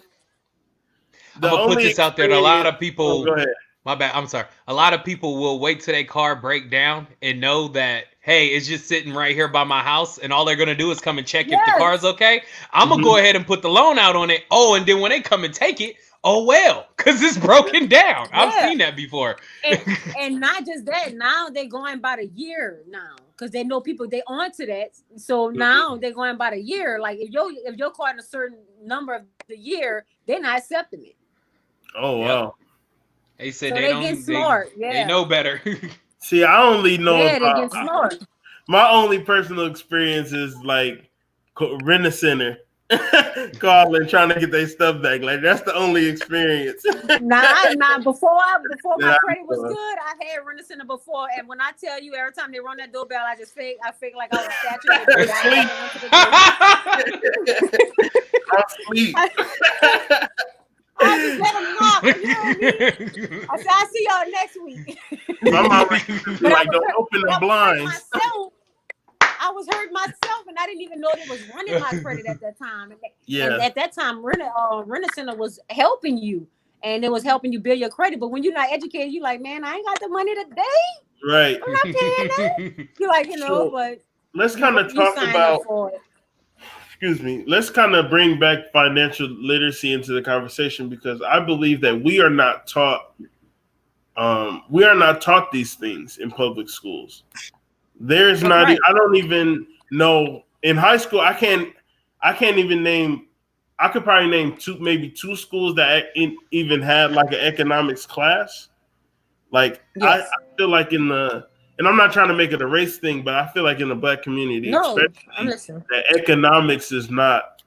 I'm gonna put this out there. A lot of people. Go ahead. My bad. I'm sorry. A lot of people will wait till their car break down and know that, hey, it's just sitting right here by my house, and all they're gonna do is come and check if the car's okay. I'm gonna go ahead and put the loan out on it. Oh, and then when they come and take it, oh well, because it's broken down. I've seen that before. And not just that. Now they're going by the year now, because they know people they onto that. So now they're going by the year. Like if your car in a certain number of the year, they're not accepting it. Oh wow. They said so they get smart. They know better. See, I only know. Yeah, they get smart. My only personal experience is like rent a center. calling trying to get their stuff back. Like that's the only experience. Nah. Before my Yeah, credit was good, I had Rent-A-Center before, and when I tell you, every time they run that doorbell, I fake like I was saturated. I'm asleep. I just let them knock. You know what I mean? I said, I'll see y'all next week. My mom was like, don't open the blinds. I was hurt myself, and I didn't even know they was running my credit at that time. And at that time, Rent-A-Center was helping you, and it was helping you build your credit. But when you're not educated, you're like, man, I ain't got the money today. Right. I'm not paying that. You're like, So, but let's kind of talk about. Excuse me. Let's kind of bring back financial literacy into the conversation because I believe that we are not taught. We are not taught these things in public schools. There's not. Right. I don't even know in high school. I can't even name. I could probably name maybe two schools that even had like an economics class. Like yes. I feel like and I'm not trying to make it a race thing, but I feel like in the Black community, especially, that economics is not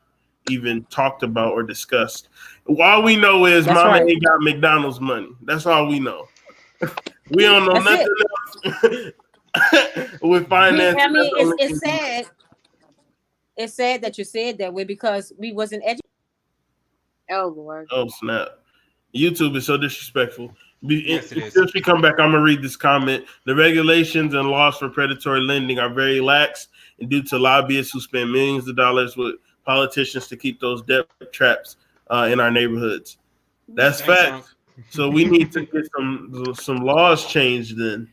even talked about or discussed. All we know is Mama ain't got McDonald's money. That's all we know. We don't know nothing else with finance. I mean, it's sad. It's sad that you said that way because we wasn't educated. Oh Lord. Oh snap! YouTube is so disrespectful. Yes, Since we come back, I'm gonna read this comment. The regulations and laws for predatory lending are very lax, and due to lobbyists who spend millions of dollars with politicians to keep those debt traps in our neighborhoods. That's fact. So we need to get some laws changed then.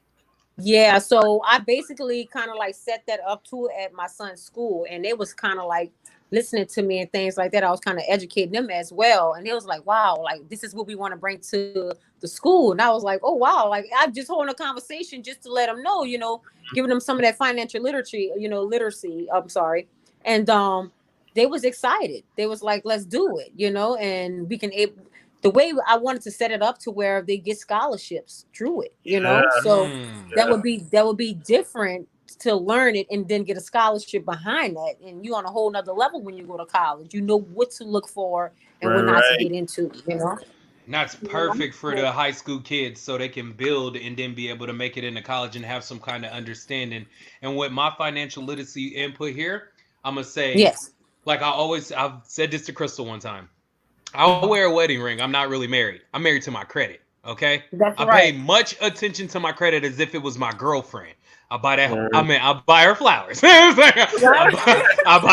Yeah, so I basically kind of like set that up too at my son's school, and it was kind of like listening to me and things like that. I was kind of educating them as well, and it was like, wow, like this is what we want to bring to the school. And I was like, oh wow, like I'm just holding a conversation just to let them know, giving them some of that financial literacy. I'm sorry, and they was excited. They was like, let's do it, and we can. The way I wanted to set it up to where they get scholarships through it, so that would be different to learn it and then get a scholarship behind that. And you on a whole nother level when you go to college, you know what to look for and what not to get into, That's perfect for the high school kids so they can build and then be able to make it into college and have some kind of understanding. And with my financial literacy input here, I'm going to say, yes, like I've said this to Krystal one time. I'll wear a wedding ring. I'm not really married. I'm married to my credit. Okay. That's I right. pay much attention to my credit as if it was my girlfriend. I buy that. I buy her flowers. I buy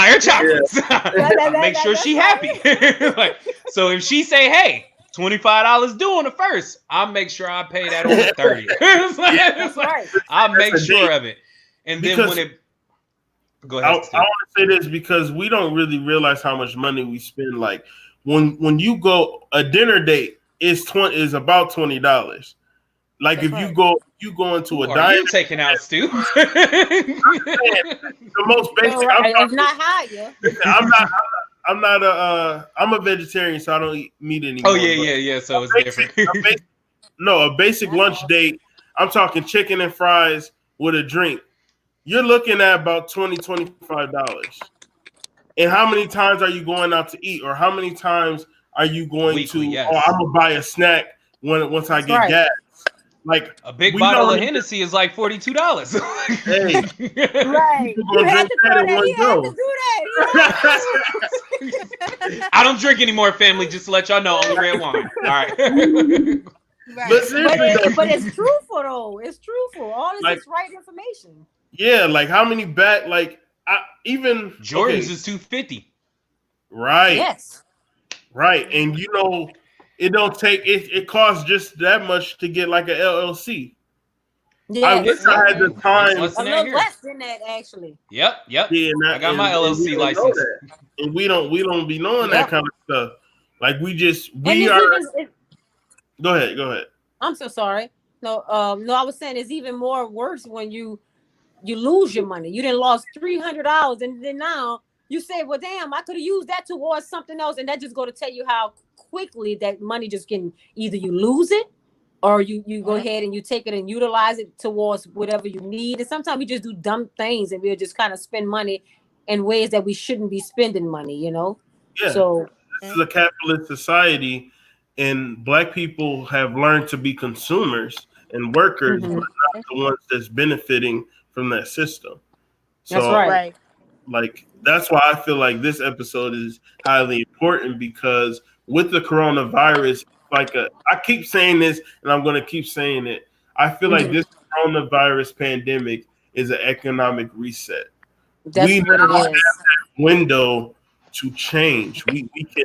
her chocolates. I make sure she's happy. So if she say, "Hey, $25 due on the first," I'll make sure I pay that on the 30th. I'll make sure of it. And then when it go ahead. I want to say this because we don't really realize how much money we spend. Like when you go a dinner date is about $20. Like if you go into a diner, you taking out Stu. The most basic. It's not higher. I'm a vegetarian, so I don't eat meat anymore. Oh yeah. So it's different. A basic lunch date. I'm talking chicken and fries with a drink. You're looking at about $20-$25. And how many times are you going out to eat, or how many times are you going weekly, to? Yes. Oh, I'm gonna buy a snack once I get gas. Like a big bottle of Hennessy is like $42. Hey, right. You had to do that. I don't drink anymore, family. Just to let y'all know, only red wine. All right. Right. But it's truthful though. It's truthful. All this is right information. Yeah, like how many even Jordan's is $250. Right. Yes. Right, and it don't take it costs just that much to get like an LLC. Yeah, I wish I had the time. A little less than that, actually. Yep. Yeah, I got my LLC license, and we don't be knowing that kind of stuff. Like we are. Go ahead. I'm so sorry. No, I was saying it's even more worse when you lose your money. You done lost $300, and then now you say, well, damn, I could have used that towards something else. And that just go to tell you how quickly that money just can either you lose it or you go ahead and you take it and utilize it towards whatever you need. And sometimes we just do dumb things and we'll just kind of spend money in ways that we shouldn't be spending money, Yeah, So this is a capitalist society, and Black people have learned to be consumers and workers, but mhm, not the ones that's benefiting from that system. that's So, right. Right. like, that's why I feel like this episode is highly important because with the coronavirus, I keep saying this, and I'm going to keep saying it. I feel like Mhm. this coronavirus pandemic is an economic reset. That's We what it now have is. window to change. We can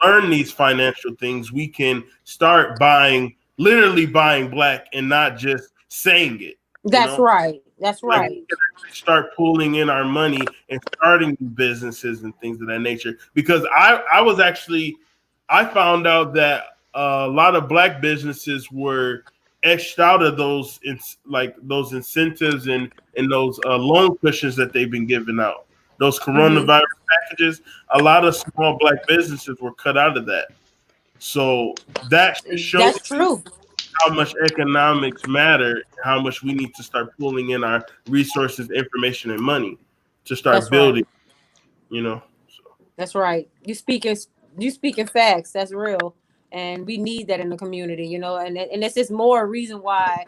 learn these financial things. We can start literally buying Black and not just saying it, you That's know? right. That's Like we right. can actually start pulling in our money and starting new businesses and things of that nature. Because I found out that a lot of Black businesses were etched out of those incentives and those loan cushions that they've been giving out. Those Mhm. coronavirus packages, a lot of small Black businesses were cut out of that. So that should show That's true. how much economics matter, how much we need to start pulling in our resources, information, and money to start That's right. building. You know, so, That's right. You speaking facts. That's real, and we need that in the community. And this is more a reason why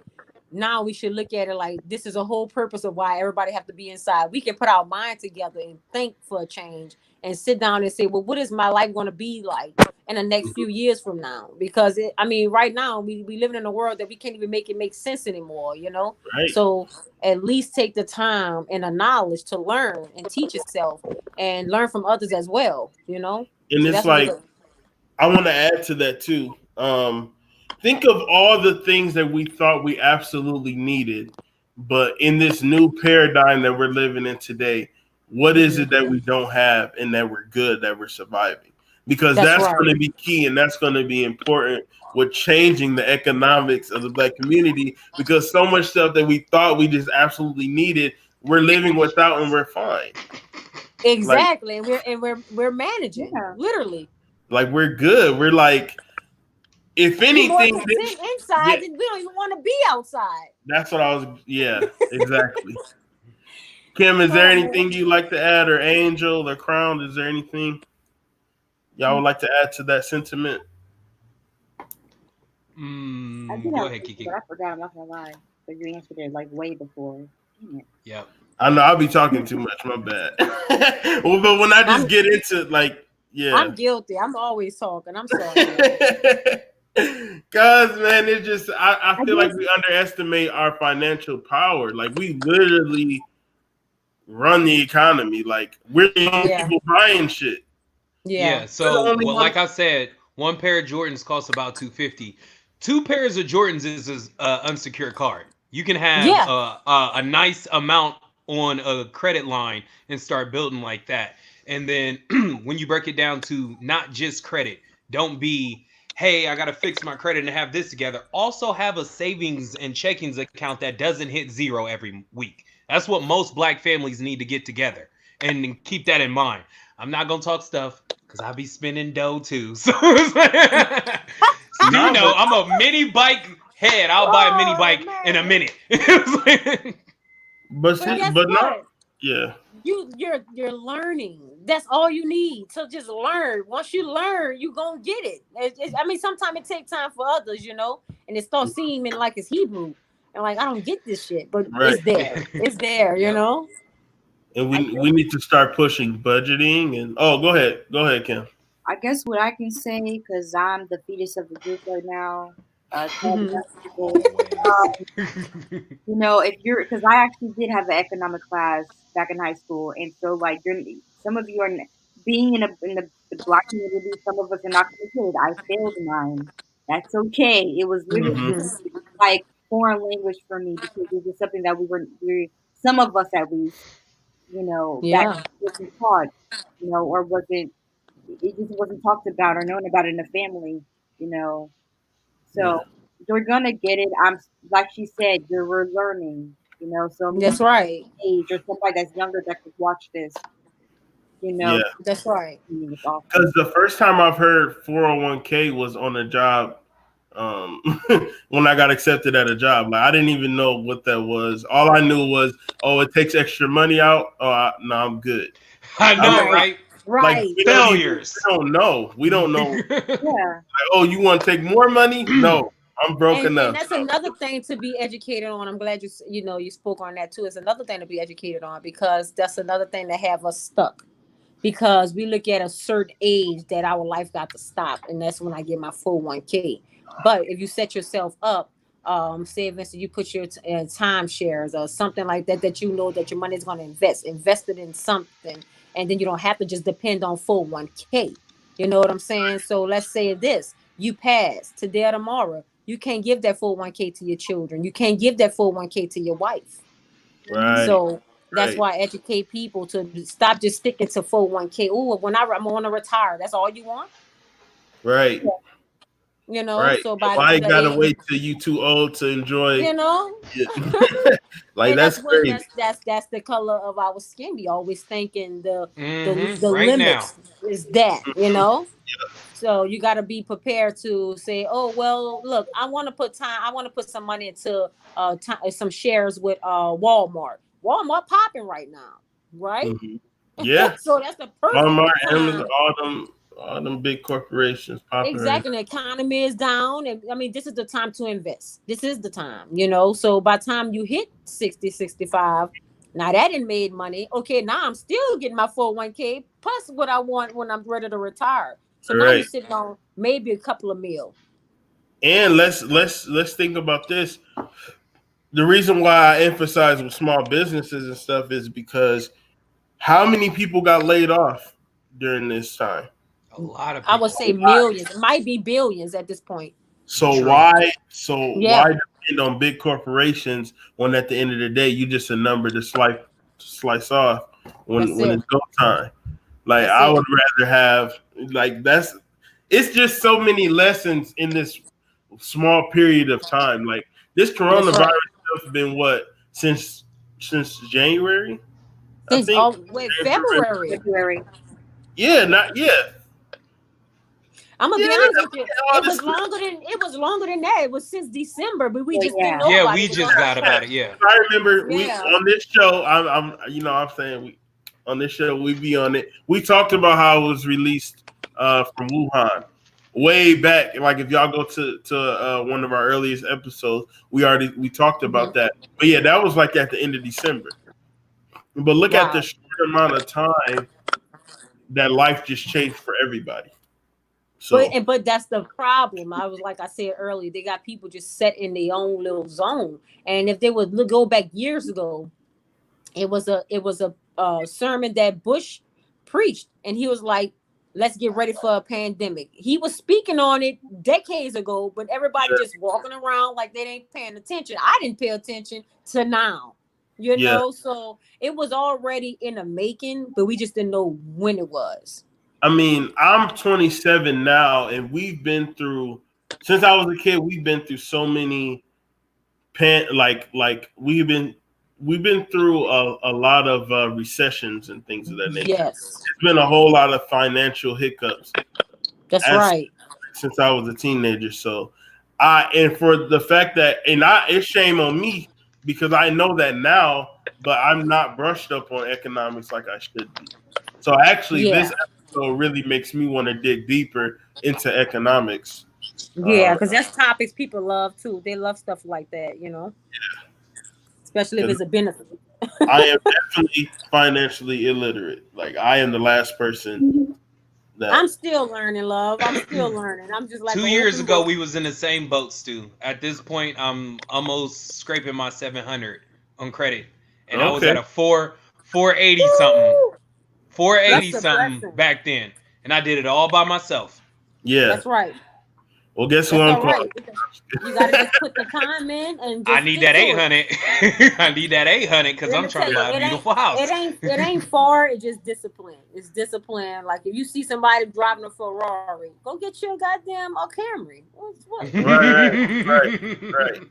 now we should look at it like this is a whole purpose of why everybody have to be inside. We can put our mind together and think for a change and sit down and say, well, what is my life going to be like in the next few years from now? Because right now we living in a world that we can't even make it make sense anymore. right. So at least take the time and the knowledge to learn and teach yourself and learn from others as well. And So it's that's what like it is. I want to add to that too. Think of all the things that we thought we absolutely needed, but in this new paradigm that we're living in today, what is it that we don't have and that we're good, that we're surviving? Because That's that's going right. to be key and that's going to be important with changing the economics of the Black community. Because so much stuff that we thought we just absolutely needed, we're living without and we're fine. Like, Exactly. And we're managing, Yeah. literally. we're good. We're like, if We more anything, content yeah, inside than we don't even want to be outside. that's what I was. Yeah, exactly. Kim, is there Oh man. anything you'd like to add, or Angel, or Crown? Is there anything y'all would like to add to that sentiment? I did Go have ahead, a Kiki. but I forgot. I'm not gonna lie. But you answered it like way before. Dang it. Yep. I know I'll be talking too much. My bad. Well, but when I just I'm get into yeah. I'm guilty. I'm always talking. I'm sorry. Cause man, it's just I I feel like guess we underestimate our financial power. Like we literally run the economy. Like we're the only Yeah. people buying shit. Yeah. Yeah. So, well, like I said, one pair of Jordans costs about $250. Two pairs of Jordans is an unsecured card. You can have Yeah. a nice amount on a credit line and start building like that. And then when you break it down to not just credit, don't be, hey, I got to fix my credit and have this together. Also have a savings and checkings account that doesn't hit zero every week. That's what most Black families need to get together and keep that in mind. I'm not gonna talk stuff because I be spending dough too. So No, I'm a mini bike head. I'll buy a mini bike in a minute. but But guess but not what? yeah. You're learning. That's all you need to just learn. Once you learn, you gonna get it. Sometimes it takes time for others, and it starts seeming like it's Hebrew, and like I don't get this shit, but Right. it's there. It's there, Yep. And we need to start pushing budgeting and go ahead, Kim. I guess what I can say, because I'm the fetus of the group right now, tell the Mhm. young people, if you're, because I actually did have an economic class back in high school, and so like some of you are being in the Black community, some of us are not going to get it. I failed mine. That's okay. It was literally Mm-hmm. Mhm. like foreign language for me because it was something that some of us at least, that Yeah. wasn't taught, or wasn't it just wasn't talked about or known about in the family, you know. Yeah. So you're gonna get it. I'm like she said, we're learning, So me That's right. age or somebody that's younger that could watch this, Yeah. That's right. it's awesome. Because the first time I've heard 401k was on a job when I got accepted at a job. Like I didn't even know what that was. All I knew was, it takes extra money out. No, I'm good. I know, I'm, right? Right. We Failures. don't know. We don't know. Yeah. Like, oh, you want to take more money? No, I'm broke And enough. that's another thing to be educated on. I'm glad you spoke on that too. It's another thing to be educated on, because that's another thing that have us stuck. Because we look at a certain age that our life got to stop, and that's when I get my 401k. But if you set yourself up, say, Vincent, you put your time shares or something like that, that you know that your money is going to invest it in something, and then you don't have to just depend on 401k. You know what I'm saying? So let's say this: you pass today or tomorrow. You can't give that 401k to your children. You can't give that 401k to your wife. Right. So that's Right. why I educate people to stop just sticking to 401k. Oh, when I want to retire, that's all you want. Right. You know, Right. so by Why the gotta age, wait till you too old to enjoy? you know, Like and that's crazy. that's the color of our skin. We always thinking the Right now. limits is that, you know. So you got to be prepared to say, oh well, look, I want to put some money into some shares with Walmart. Walmart popping right now, right? Mhm. Yeah. So that's the perfect Walmart, time. Amazon, all them big corporations popping. Exactly. The economy is down. And I mean, this is the time to invest. This is the time, you know. So by the time you hit 60, 65, now that ain't made money. Okay, now I'm still getting my 401k plus what I want when I'm ready to retire. So now you're Right. sitting on maybe a couple of mil. And let's think about this. The reason why I emphasize with small businesses and stuff is because how many people got laid off during this time? A lot of I people. would say millions. It might be billions at this point. So True. why Yeah. depend on big corporations when at the end of the day you just a number to slice off when That's it. it's go time? Like That's I it. would rather have it's just so many lessons in this small period of time. Like this That's coronavirus right. stuff has been what since January? I Since think February. February. yeah, not yeah. I'm gonna be Yeah, honest with you. all It this was longer than that. It was since December, but we Well, just didn't yeah. know Yeah, about we it. just got about it. Yeah. I remember we Yeah. on this show. I'm saying we on this show we be on it. We talked about how it was released from Wuhan way back. Like if y'all go to one of our earliest episodes, we talked about that. But yeah, that was like at the end of December. But look at the Wow. short amount of time that life just changed for everybody. So But that's the problem. I was like I said earlier, they got people just set in their own little zone. And if they would go back years ago, it was a sermon that Bush preached, and he was like, "Let's get ready for a pandemic." He was speaking on it decades ago, but everybody just walking around like they ain't paying attention. I didn't pay attention to now, you know. So it was already in the making, but we just didn't know when it was. I mean, I'm 27 now, and we've been through since I was a kid. We've been through so many we've been through a lot of recessions and things of that nature. Yes, There's been a whole lot of financial hiccups. that's right. Since I was a teenager, so and for the fact that it's shame on me because I know that now, but I'm not brushed up on economics like I should be. So actually, this episode really makes me want to dig deeper into economics. Yeah, because that's topics people love too. They love stuff like that, you know. Yeah. Especially if it's a benefit. I am definitely financially illiterate. Like I am the last person that I'm still learning, love. I'm still learning. I'm just like 2 years ago we was in the same boat, Stu. At this point, I'm almost scraping my 700 on credit, and I was at a 480 something. 480 something back then, and I did it all by myself. Yeah, that's right. Well, guess who I'm calling? You gotta just put the time in and just I need that 800. I need that 800 because I'm trying to buy a beautiful house. It ain't far. It's just discipline. It's discipline. Like if you see somebody driving a Ferrari, go get your goddamn Camry. What? Right.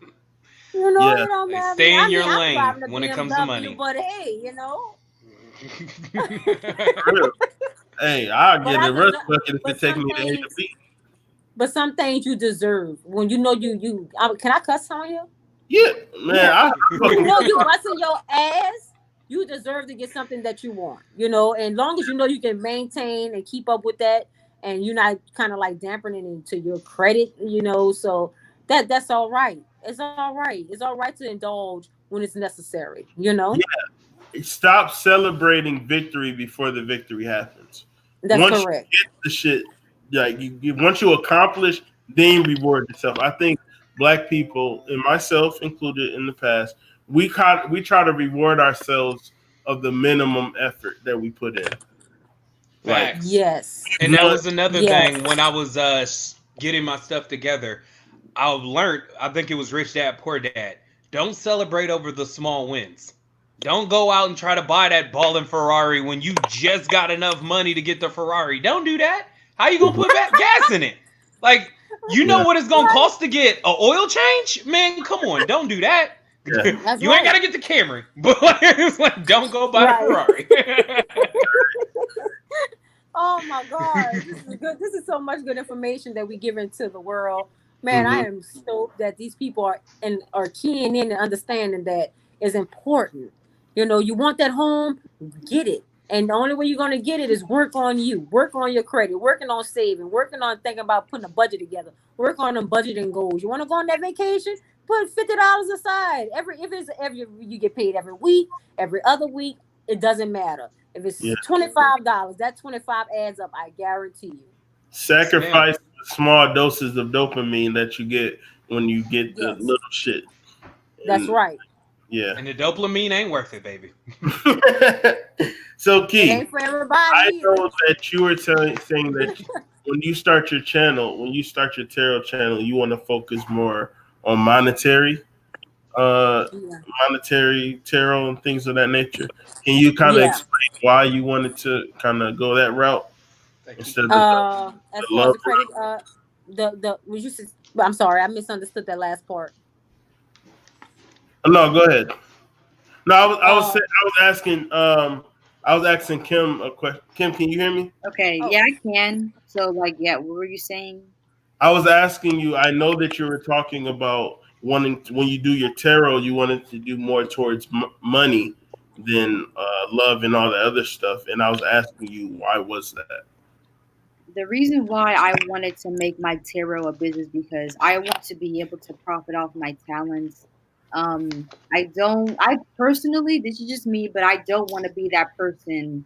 You know, it don't matter. Stay in your lane when it comes to money. But hey, you know. Hey, I'll get a rust bucket if it takes me to A to B. But some things you deserve when you know can I cuss on you? Yeah, man. You know you busting your ass you deserve to get something that you want, you know, and long as you know you can maintain and keep up with that, and you're not kind of like dampening into your credit, you know, so that's all right. It's all right. It's all right to indulge when it's necessary, you know. Yeah. Stop celebrating victory before the victory happens. That's Once you correct. get the shit, like once you accomplish, then you reward yourself. I think black people, and myself included in the past, we try to reward ourselves of the minimum effort that we put in. Like Facts. Yes. And that one, was another thing Yes. when I was getting my stuff together. I learned, I think it was Rich Dad Poor Dad. Don't celebrate over the small wins. Don't go out and try to buy that ballin' Ferrari when you just got enough money to get the Ferrari. Don't do that. How you gonna put back gas in it? Like, you know yeah, what it's gonna cost to get a oil change? Man, come on, don't do that. yeah. That's You ain't right. gotta get the Camry, but it's like, don't go buy the Right. Ferrari. Oh my God, this is good. This is so much good information that we give into the world. Man, I Hmm. am stoked that these people are keying in and understanding that is important. You know, you want that home, get it. And the only way you're gonna get it is work on you, work on your credit, working on saving, working on thinking about putting a budget together, work on them budgeting goals. You want to go on that vacation? Put $50 aside. Every you get paid every week, every other week, it doesn't matter. If Yeah. it's $25, that 25 adds up. I guarantee you. Yes, ma'am. Sacrifice the small doses of dopamine that you get when you get the Yes, little shit. that's And right. yeah. And the dopamine ain't worth it, baby. So It Key, ain't for everybody I either. know that you were saying that when you start your channel, when you start your tarot channel, you want to focus more on uh, Yeah. monetary tarot and things of that nature. Can you kind of Yeah. explain why you wanted to kind of go that route Thank you. instead of the As far as love the credit, the was you? I'm sorry, I misunderstood that last part. route? No, go ahead. No, Uh, I was asking Kim a question. Kim, can you hear me? Okay, oh, yeah, I can. So, like, yeah, what were you saying? I was asking you. I know that you were talking about wanting when you do your tarot, you wanted to do more towards money than love and all the other stuff. And I was asking you why was that? The reason why I wanted to make my tarot a business because I want to be able to profit off my talents. I personally, this is just me, but I don't want to be that person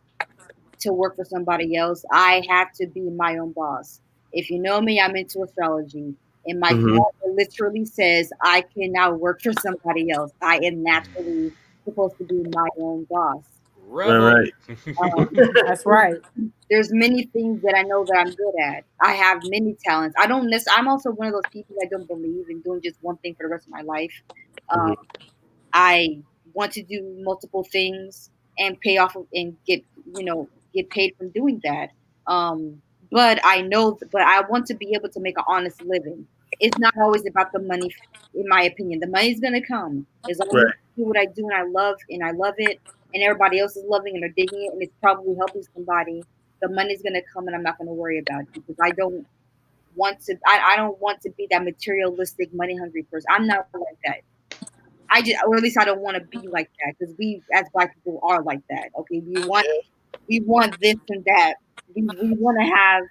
to work for somebody else. I have to be my own boss. If you know me, I'm into astrology. And my Mm-hmm. calendar literally says I cannot work for somebody else. I am naturally supposed to be my own boss. All Rebel. right. Um, that's right. there's many things that I know that I'm good at. I have many talents. I don't I'm also one of those people that don't believe in doing just one thing for the rest of my life. Mm-hmm. Um, I want to do multiple things and pay off and get paid from doing that. But I want to be able to make an honest living. It's not always about the money, in my opinion. The money's gonna come as long as Right. I do what I do and I love it, and everybody else is loving and they're digging it, and it's probably helping somebody. The money's gonna come, and I'm not gonna worry about it because I don't want to be that materialistic, money hungry person. I'm not like that. Or at least I don't want to be like that because we as black people are like that. Okay, we want this and that. We want to have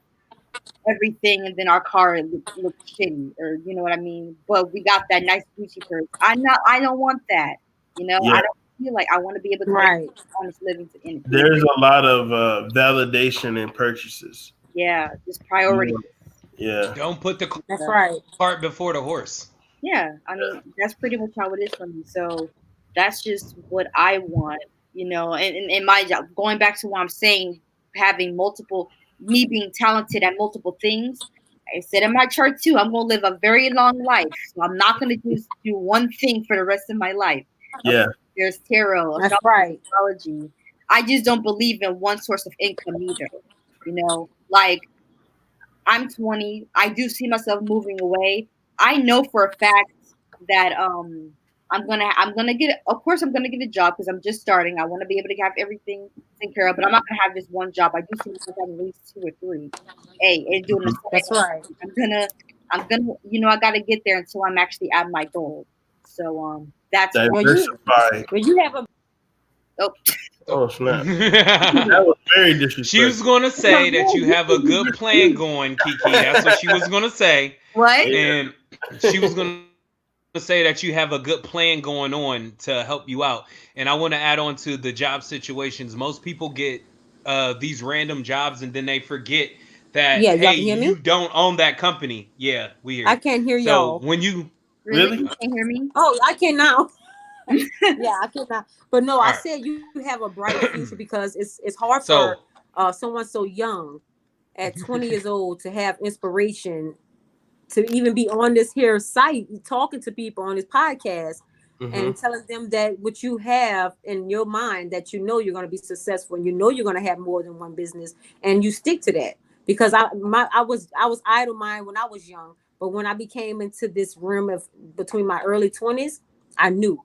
everything, and then our car looks shitty, or you know what I mean. But we got that nice Gucci purse. I don't want that. Yeah. I don't feel like I want to be able to make Right. an honest living in it. There's a lot of validation in purchases. Yeah, just You priority. want- Yeah. Don't put the That's right. cart before the horse. Yeah, I mean that's pretty much how it is for me. So that's just what I want, and my job. Going back to what I'm saying, having me being talented at multiple things. I said in my chart too, I'm gonna live a very long life. So I'm not gonna just do one thing for the rest of my life. Yeah. There's tarot, That's right. astrology. I just don't believe in one source of income either. Like I'm 20. I do see myself moving away. I know for a fact that I'm gonna get. Of course, I'm gonna get a job because I'm just starting. I want to be able to have everything taken care of, but I'm not gonna have just one job. I do see myself having at least two or three. Hey, and doing the same. That's right. I'm gonna. I gotta get there until I'm actually at my goal. So that's Well, you Diversify. well you have a Oh, Oh snap! That was very disrespectful. She was going to say that you have a good plan going, Kiki. That's what she was going to say. what? And she was going to say that you have a good plan going on to help you out. And I want to add on to the job situations. Most people get these random jobs and then they forget that, Yeah, y'all hey, can hear you me? don't own that company. Yeah, we hear I you. can't hear So y'all. when you... Really? Really? You can't hear me? Oh, I can now. Yeah, I cannot. But no, All I right. said you have a bright future because it's hard So... for someone so young at 20 years old to have inspiration to even be on this here site talking to people on this podcast and telling them that what you have in your mind that you know you're going to be successful and you know you're going to have more than one business and you stick to that because I was idle mind when I was young, but when I became into this realm of between my early 20s, I knew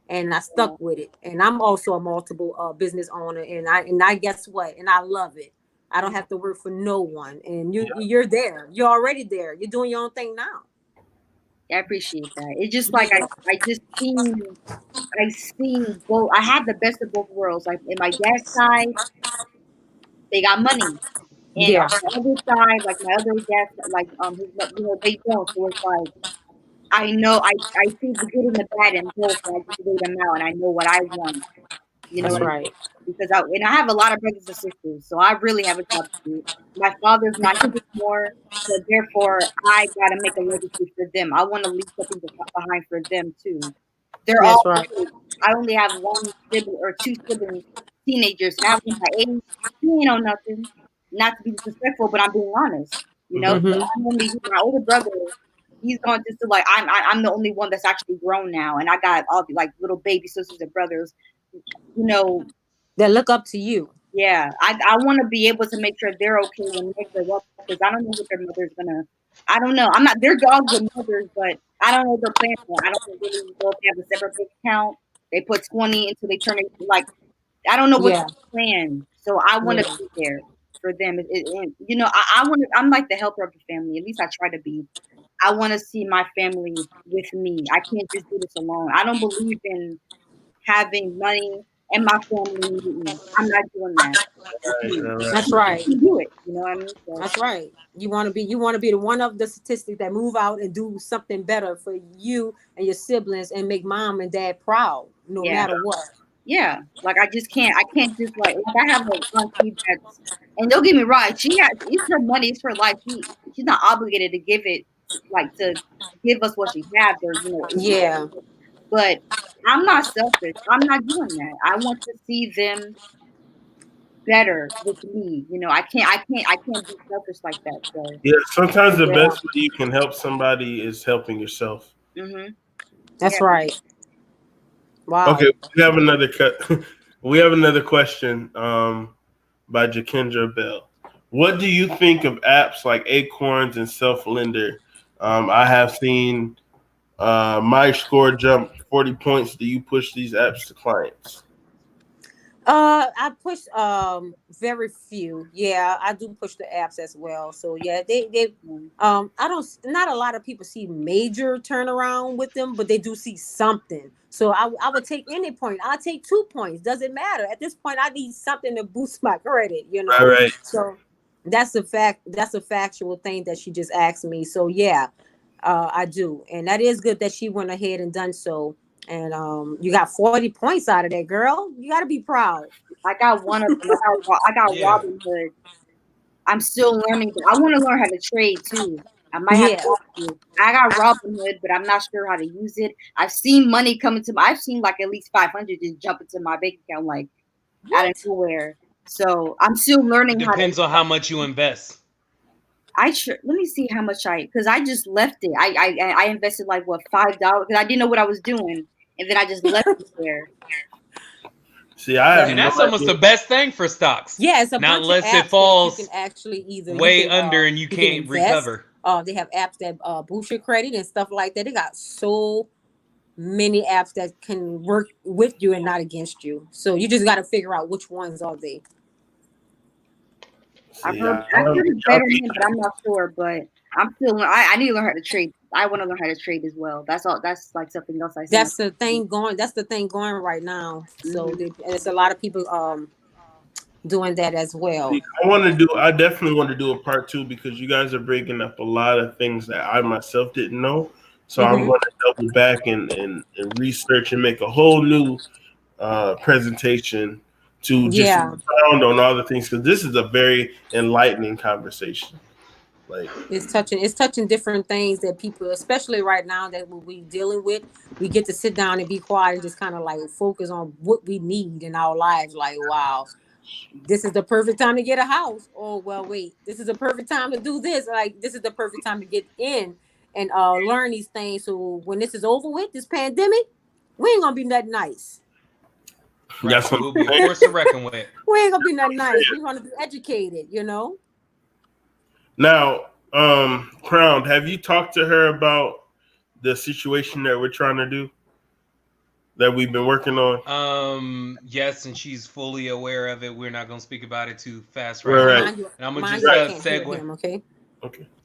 and I stuck with it. And I'm also a multiple business owner, and I guess what? And I love it. I don't have to work for no one, and you're there. You're already there. You're doing your own thing now. I appreciate that. It's just like I seen both. I have the best of both worlds. Like in my dad's side, they got money, and Yeah, on the other side, like my other dad, like they don't. So it's like I know I see the good and the bad in both, and I just weigh them out, and I know what I want. You know that's what I mean? right. Because I have a lot of brothers and sisters, so I really have a job to do. My father's not here anymore, so therefore I gotta make a legacy for them. I want to leave something behind for them too. They're all That's right. kids. I only have one sibling or two siblings, teenagers, and I have one my age. He ain't know nothing. Not to be disrespectful, but I'm being honest. You know, so Mm-hmm. I'm only my older brother. He's gone just to like I'm the only one that's actually grown now, and I got all the like little baby sisters and brothers. You know, They look up to you. yeah, I want to be able to make sure they're okay when they grow up because I don't know what their mother's gonna. I don't know. I'm not. They're all good mothers, but I don't know what their plans are. I don't really know if they have a separate bank account. They put 20 until they turn it like I don't know what Yeah, their plan. So I want to yeah, be there for them. You know, I want to. I'm like the helper of the family. At least I try to be. I want to see my family with me. I can't just do this alone. I don't believe in having money and my family. I'm not doing that. Right, right, right. that's right. You do it. You know what I mean? So, That's right. You want to be the one of the statistics that move out and do something better for you and your siblings and make mom and dad proud, no yeah, matter what. yeah. Like I just can't. I can't just like I have a auntie that's, and don't get me wrong. It's her money. It's her life. She's not obligated to give it, like to give us what she has or Yeah, But I'm not selfish. I'm not doing that. I want to see them better with me. You know, I can't be selfish like that. So, Yeah, sometimes the yeah, best way you can help somebody is helping yourself. that's yeah. right. Wow. Okay, we have another we have another question by Jakendra Bell. What do you think of apps like Acorns and Self Lender? I have seen my score jump 40 points. Do you push these apps to clients? I push very few. Yeah, I do push the apps as well. So yeah, they I don't not a lot of people see major turnaround with them, but they do see something. So I would take any point. I'll take 2 points. Doesn't matter. At this point, I need something to boost my credit, you know. All right. So that's a fact. That's a factual thing that she just asked me. So yeah, I do, and that is good that she went ahead and done so. And you got 40 points out of that, girl. You got to be proud. I got one of them. I got Yeah. Robinhood. I'm still learning. I want to learn how to trade too. I might have Yeah. to. I got Robinhood, but I'm not sure how to use it. I've seen money come into I've seen like at least 500 just jump into my bank account like out of nowhere. So I'm still It learning how to. depends on how much you invest. Let me see how much because I just left it. I invested like what $5 because I didn't know what I was doing, and then I just left it there. See, I have And no that's almost idea. the best thing for stocks. Yeah, it's a Not bunch unless of it apps that falls you can actually either way under and you can can't invest. recover. They have apps that boost your credit and stuff like that. They got so many apps that can work with you and not against you. So you just got to figure out which ones are they. I've See, heard it's better than, but I'm not sure. But I'm still. I need to learn how to trade I want to learn how to trade as well. That's all. That's like something else I see. That's the thing going. That's the thing going right now. So there's a lot of people doing that as well. I definitely want to do a part 2 because you guys are bringing up a lot of things that I myself didn't know. So I'm going to double back and research and make a whole new presentation to just expound on all the things, because this is a very enlightening conversation. Like it's touching different things that people, especially right now that we dealing with, we get to sit down and be quiet and just kind of like focus on what we need in our lives. Like, wow, this is the perfect time to get a house. Oh, well, wait, this is the perfect time to do this. Like, this is the perfect time to get in and learn these things. So when this is over with, this pandemic, we ain't gonna be nothing nice. Right. That's what we'll be a force to reckon with. We ain't gonna be nothing nice. We're gonna be educated, you know. Now, Crown, have you talked to her about the situation that we're trying to do, that we've been working on? Yes, and she's fully aware of it. We're not going to speak about it too fast right now. And I'm going to just segue. Him, okay.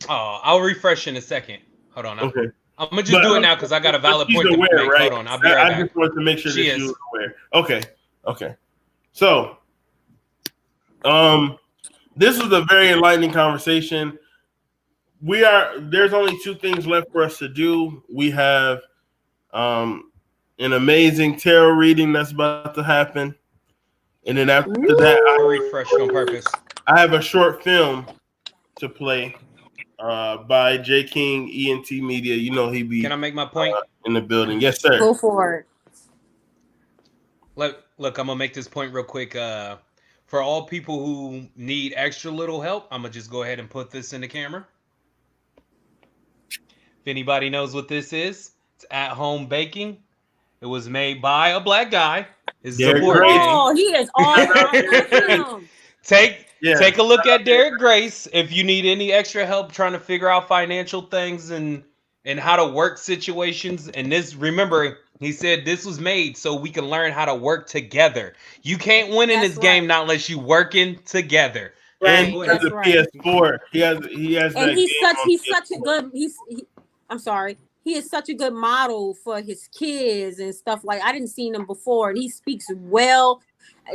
Oh, I'll refresh in a second. Hold on. Okay. I'm going to just do it now because I got a valid point to make. Right? Hold on. I'll be right back. I just wanted to make sure that she was aware. Okay. So, this is a very enlightening conversation. There's only 2 things left for us to do. We have an amazing tarot reading that's about to happen. And then after that, I refreshed on purpose. I have a short film to play by J King ENT Media. You know he be. Can I make my point? In the building. Yes, sir. Go for it. Look, I'm gonna make this point real quick. For all people who need extra little help, I'm gonna just go ahead and put this in the camera. If anybody knows what this is, it's at home baking. It was made by a black guy. It's a board game. Oh, he is awesome. Take a look at Derek Grace if you need any extra help trying to figure out financial things and how to work situations. And this, remember, he said this was made so we can learn how to work together. You can't win in this game not unless you working together. And he has a PS4. He has. And he is such a good model for his kids and stuff. Like, I didn't see him before, and he speaks well.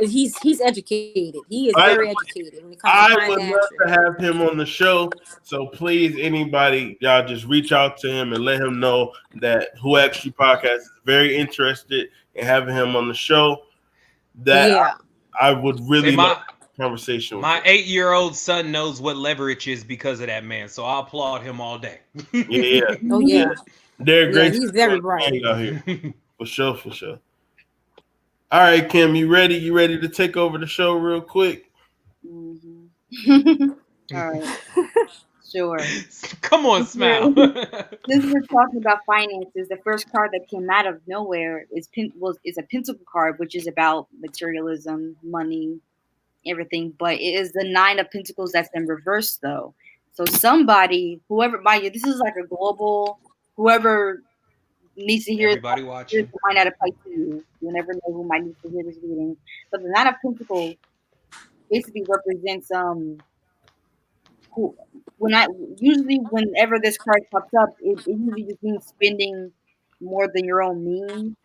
He's educated. He is very educated when it comes to I would love to have him on the show. So please, anybody, y'all just reach out to him and let him know that Who Asked You Podcast is very interested in having him on the show. I would really love a conversation with my 8-year-old son knows what leverage is because of that man. So I applaud him all day. Yeah. Oh yeah. Derek Grace, he's very bright out here. For sure. All right, Kim, you ready? You ready to take over the show real quick? Mm-hmm. All right. Sure. Come on, smile. Since we're talking about finances, the first card that came out of nowhere is a Pentacle card, which is about materialism, money, everything. But it is the 9 of Pentacles that's in reverse, though. So somebody, whoever, mind you, this is like a global, whoever needs to hear everybody watching might not apply to you. You never know who might need to hear this reading. But the 9 of Pentacles basically represents whenever this card pops up, it usually just means spending more than your own means,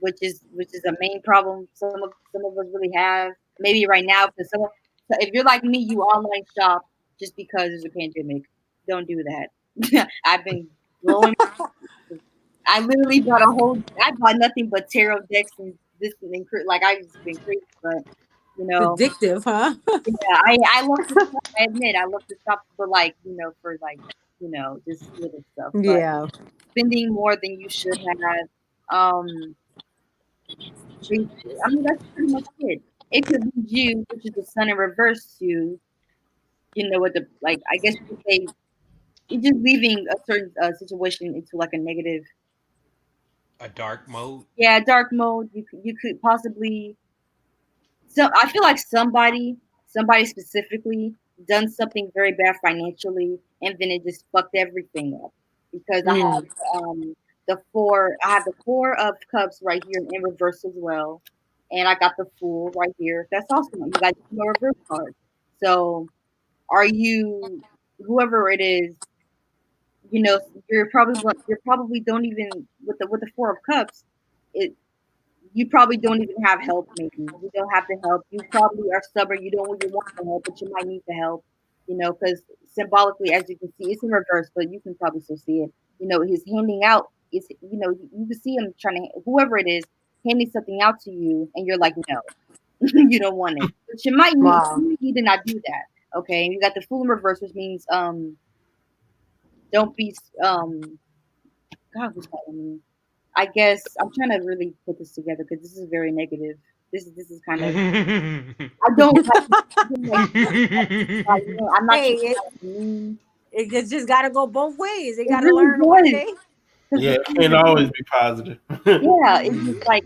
which is a main problem some of us really have. Maybe right now, because if you're like me, you online shop just because there's a pandemic. Don't do that. I've been blowing. I literally bought I bought nothing but tarot decks and this and like I've just been crazy, but you know, addictive, huh? Yeah, I love to shop. I admit I love to shop for just little stuff. But yeah, spending more than you should have. I mean, that's pretty much it. It could be you, which is the sun in reverse to, what I guess you could say, it's just leaving a certain situation into like a negative. A dark mode? Yeah, dark mode. You could possibly. So I feel like somebody specifically done something very bad financially, and then it just fucked everything up. Because I have the 4 of Cups right here in reverse as well, and I got the Fool right here. That's awesome. You got a reverse card. So, are you, whoever it is, you know, you're probably don't even with the Four of Cups, it you probably don't even have help. Maybe you don't have the help. You probably are stubborn. You don't really want the help, but you might need the help. You know, because symbolically, as you can see, it's in reverse, but you can probably still see it. You know, he's handing out. It's you can see him trying to whoever it is handing something out to you, and you're like, no, you don't want it. But Wow. you might need to not do that. Okay, you got the Fool in reverse, which means don't be God, what's that mean? I guess I'm trying to really put this together because this is very negative. This is kind of I don't like, I'm not Hey, trying to be mean. it just got to go both ways. They It got to really learn one does. day. 'Cause Yeah, the it fool can't in reverse, always be positive. yeah, it's just like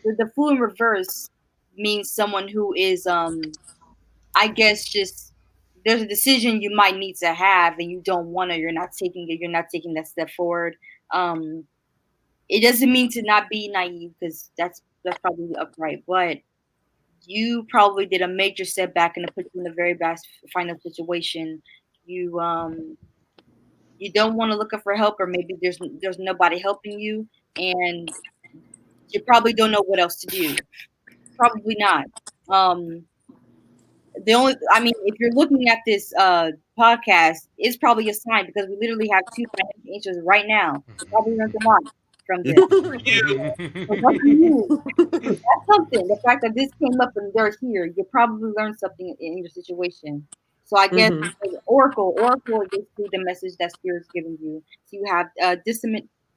the fool in reverse means someone who is I guess just there's a decision you might need to have and you don't want to. You're not taking it. You're not taking that step forward. Um, it doesn't mean to not be naive because that's probably upright, but you probably did a major setback and it put you in a very bad final situation. You you don't want to look up for help, or maybe there's nobody helping you, and you probably don't know what else to do. Probably not. Um, the only, I mean, if you're looking at this podcast, it's probably a sign because we literally have two financial answers right now. You probably learned a lot from this. So lucky you. That's something. The fact that this came up and they're here, you probably learned something in your situation. So I guess Hmm. Oracle is basically the message that Spirit's giving you. So you have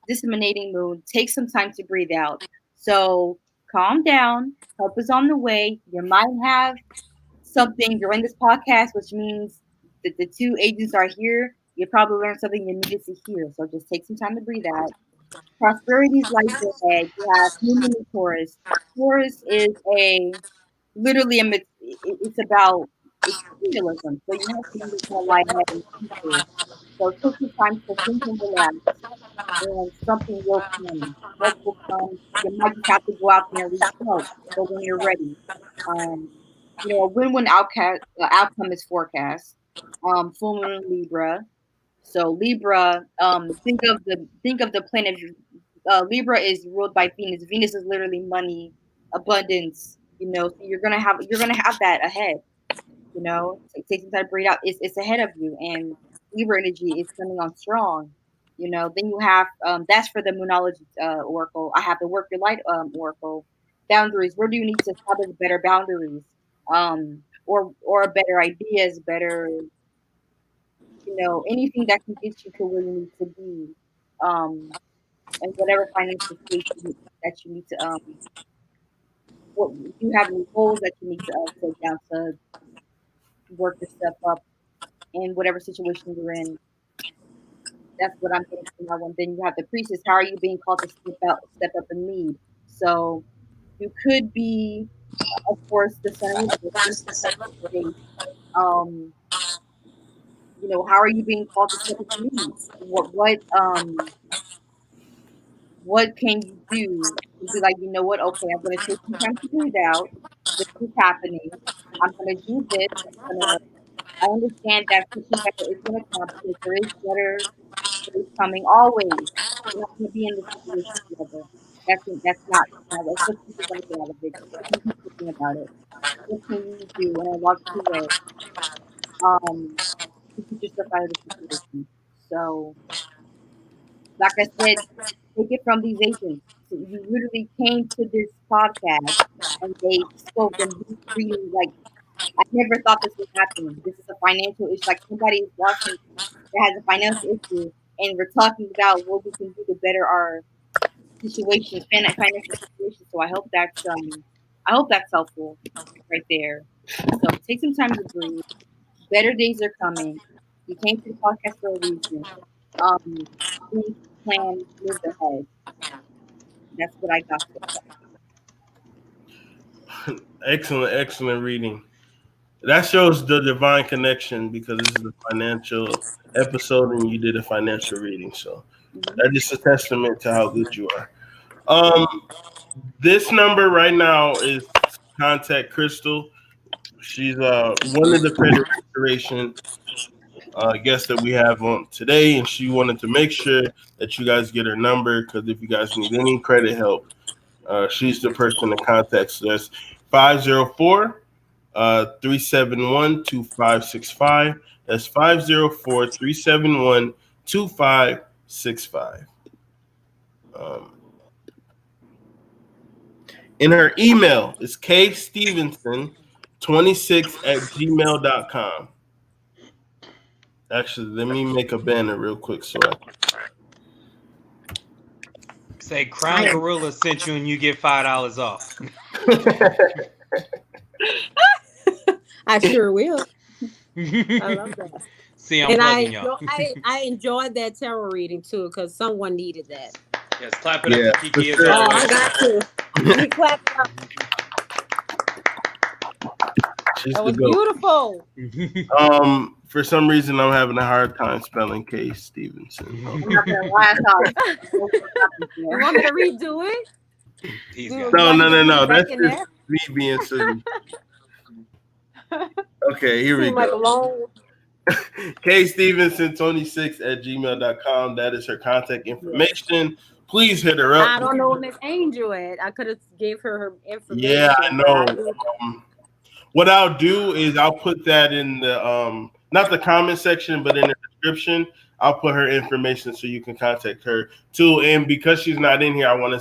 disseminating moon. Take some time to breathe out. So calm down. Help is on the way. You might have something during this podcast, which means that the two agents are here. You probably learned something you needed to hear. So just take some time to breathe out. Prosperity's lights ahead. You have Moon in Taurus. Taurus is a literally a it's about it's materialism. So you have to be more lightheaded and peaceful. So take your time to think and relax, and something will come. Help will come. You might just have to go out there and reach help. So when you're ready, um, a win-win outcome is forecast. Full moon in Libra. So Libra, think of the planet. Libra is ruled by Venus. Venus is literally money, abundance. So you're gonna have that ahead. Take some time to breathe out. It's ahead of you, and Libra energy is coming on strong. Then you have that's for the Moonology oracle. I have the Work Your Light oracle. Boundaries. Where do you need to establish better boundaries? Or better ideas, better anything that can get you to where you need to be, and whatever financial situation that you need to what you have any goals that you need to take down to work your step up in whatever situation you're in. That's what I'm getting from that one. Then you have the priestess. How are you being called to step up and lead? So you could be, of course, the sun in reverse. Um, how are you being called to step up and lead? What can you do to be like, you know what? Okay, I'm gonna take some time to breathe out. This is happening. I'm gonna do this. I understand that something better is gonna come because there is better days coming always. We're not gonna be in this situation together. That's not. That's what you're gonna get out of it. Just keep thinking about it. What can you do in a logical way um, to get yourself out of the situation? So, like I said, take it from these agents. So you literally came to this podcast and they spoke and he's reading like I never thought this would happen. This is a financial issue. Like somebody is watching that has a financial issue and we're talking about what we can do to better our situation, financial situation. So I hope that's helpful right there. So take some time to breathe. Better days are coming. You came to the podcast for a reason. Think, plan, move ahead. That's what I got so far. Excellent reading. That shows the divine connection because this is a financial episode and you did a financial reading. So Mm-hmm. that is a testament to how good you are. Um, this number right now is contact Krystal. She's one of the credit restoration guest that we have on today, and she wanted to make sure that you guys get her number because if you guys need any credit help, she's the person to contact. So that's 504 371 2565. That's 504 371 2565. And her email is kstevenson26@gmail.com. Actually, let me make a banner real quick so Say Crown Gorilla sent you and you get $5 off. I sure will. I love that. See, I'm plugging y'all. I enjoyed that tarot reading too because someone needed that. Yes, clap it up for Kiki as Oh, always. I got to. Let me clap it up. That was beautiful. For some reason, I'm having a hard time spelling K. Stevenson. I'm not gonna lie, You want me to redo it? No. That's just me being silly. Okay, here we go. K. Stevenson 26@gmail.com. That is her contact information. Please hit her up. I don't know where Miss Angel at. I could have gave her information. Yeah, I know. What I'll do is I'll put that in the not the comment section, but in the description. I'll put her information so you can contact her too. And because she's not in here, I want to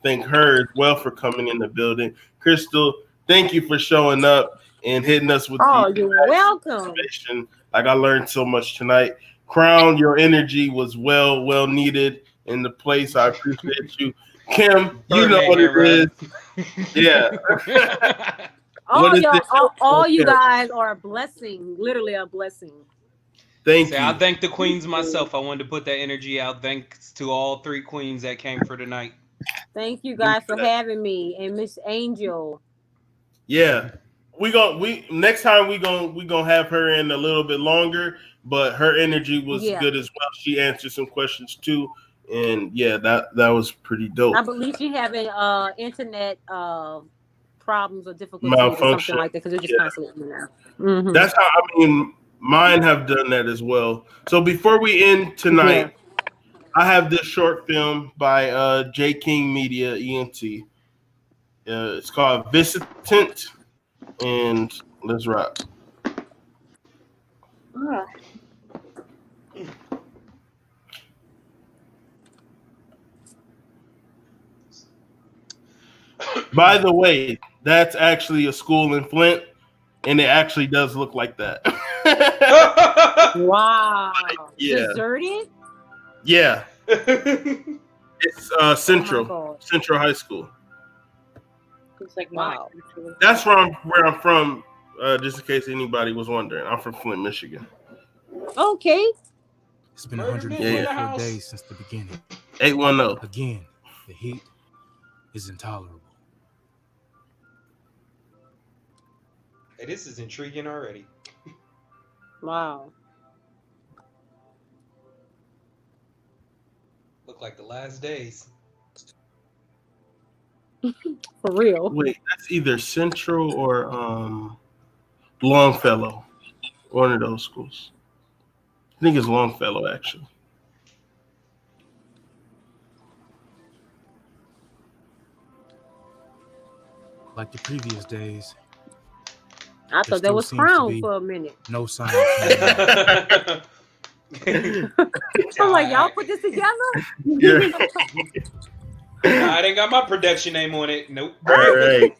thank her as well for coming in the building. Crystal, thank you for showing up and hitting us with you're welcome. Like I learned so much tonight. Crown, your energy was well needed in the place. I appreciate you. Kim, you know what it is. Yeah. All you guys are a blessing, literally a blessing. Thank you. I thank the queens myself. I wanted to put that energy out. Thanks to all 3 queens that came for tonight. Thank you guys for having me and Miss Angel. Yeah, next time we gonna have her in a little bit longer, but her energy was good as well. She answered some questions too, and yeah, that was pretty dope. I believe she having internet problems or difficulties or something like that because they're just constantly in there. Mm-hmm. That's how mine have done that as well. So before we end tonight, I have this short film by J King Media ENT. It's called Visitant, and let's rock. By the way, that's actually a school in Flint, and it actually does look like that. Wow. Yeah. Deserted? Yeah. It's Central High School. It's like wow. That's where I'm from. Just in case anybody was wondering, I'm from Flint, Michigan. Okay. It's been 144 days since the beginning. 810. Again, the heat is intolerable. Hey, this is intriguing already. Wow. Look like the last days. For real. Wait, that's either Central or Longfellow. One of those schools. I think it's Longfellow, actually. Like the previous days. I thought that was Crown for a minute. No sign. I'm like, y'all put this together? Yeah. I didn't got my production name on it. Nope. All right.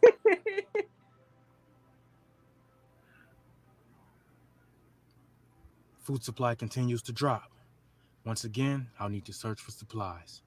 Food supply continues to drop. Once again, I'll need to search for supplies.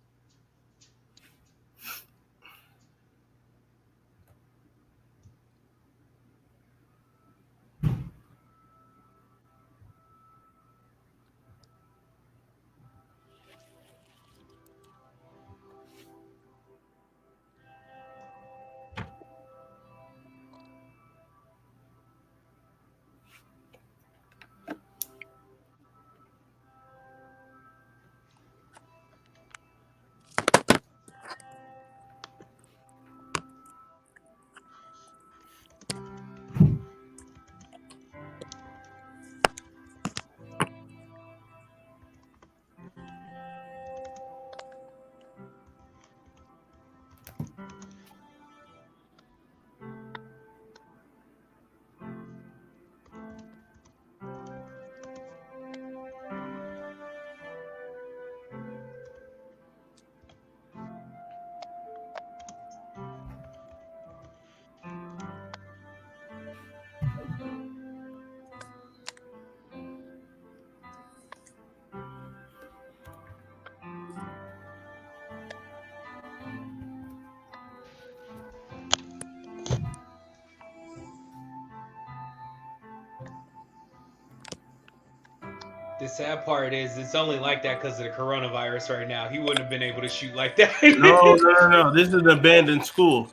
The sad part is it's only like that because of the coronavirus right now. He wouldn't have been able to shoot like that. No. This is an abandoned school.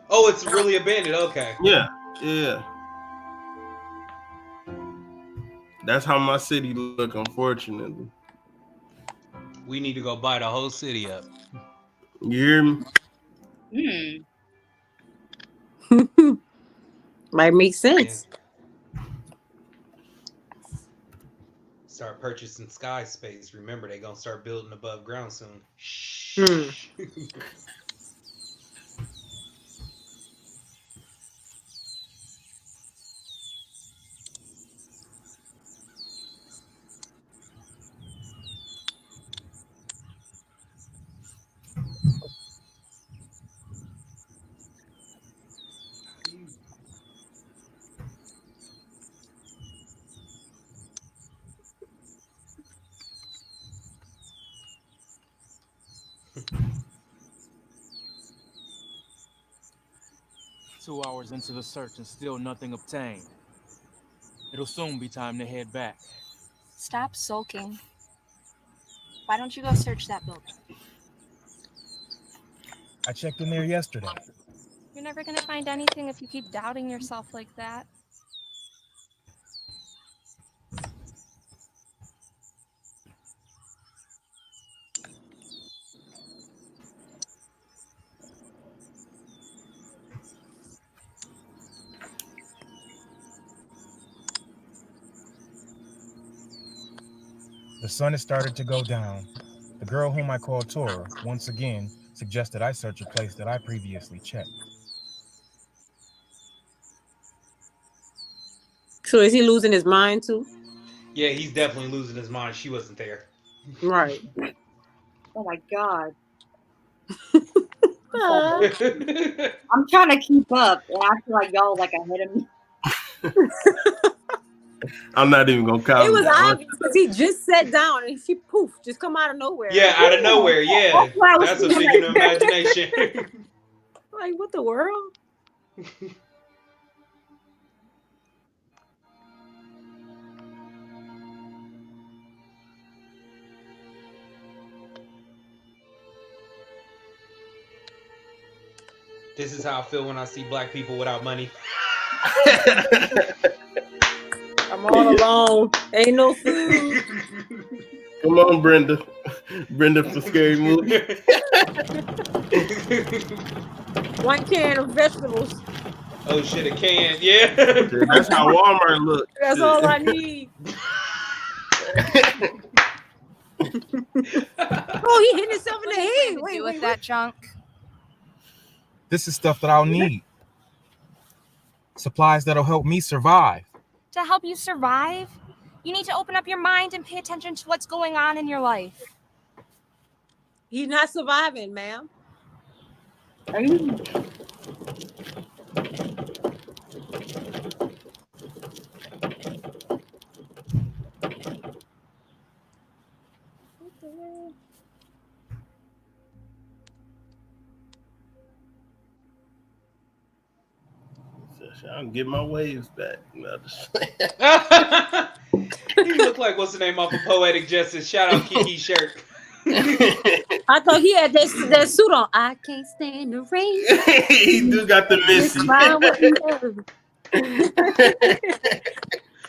Oh, it's really abandoned. Okay. Yeah. That's how my city look, unfortunately. We need to go buy the whole city up. You hear me? Might make sense. Yeah. Start purchasing sky space. Remember, they're gonna start building above ground soon. Shh. 2 hours into the search and still nothing obtained. It'll soon be time to head back. Stop sulking. Why don't you go search that building? I checked in there yesterday. You're never gonna find anything if you keep doubting yourself like that. The sun has started to go down. The girl whom I call Tora once again suggested I search a place that I previously checked. So is he losing his mind too? Yeah, he's definitely losing his mind. She wasn't there. Right. Oh my god. I'm trying to keep up, and I feel like y'all like ahead of me. I'm not even gonna comment. It was obvious because he just sat down and she poof, just come out of nowhere. Yeah, out of nowhere. Yeah, that's a figure of imagination. Like, what the world? This is how I feel when I see black people without money. I'm all alone. Ain't no food. Come on, Brenda. Brenda for Scary Movie. One can of vegetables. Oh shit, a can. Yeah. That's how Walmart looks. That's all I need. Oh, he hit himself in the head. Wait, with that junk. This is stuff that I'll need. Supplies that'll help me survive. To help you survive, you need to open up your mind and pay attention to what's going on in your life. He's not surviving, ma'am. Are you? I'll get my waves back. He looked like what's the name off of Poetic Justice. Shout out Kiki's shirt. I thought he had that suit on. I can't stand the rain. He do got the Missy.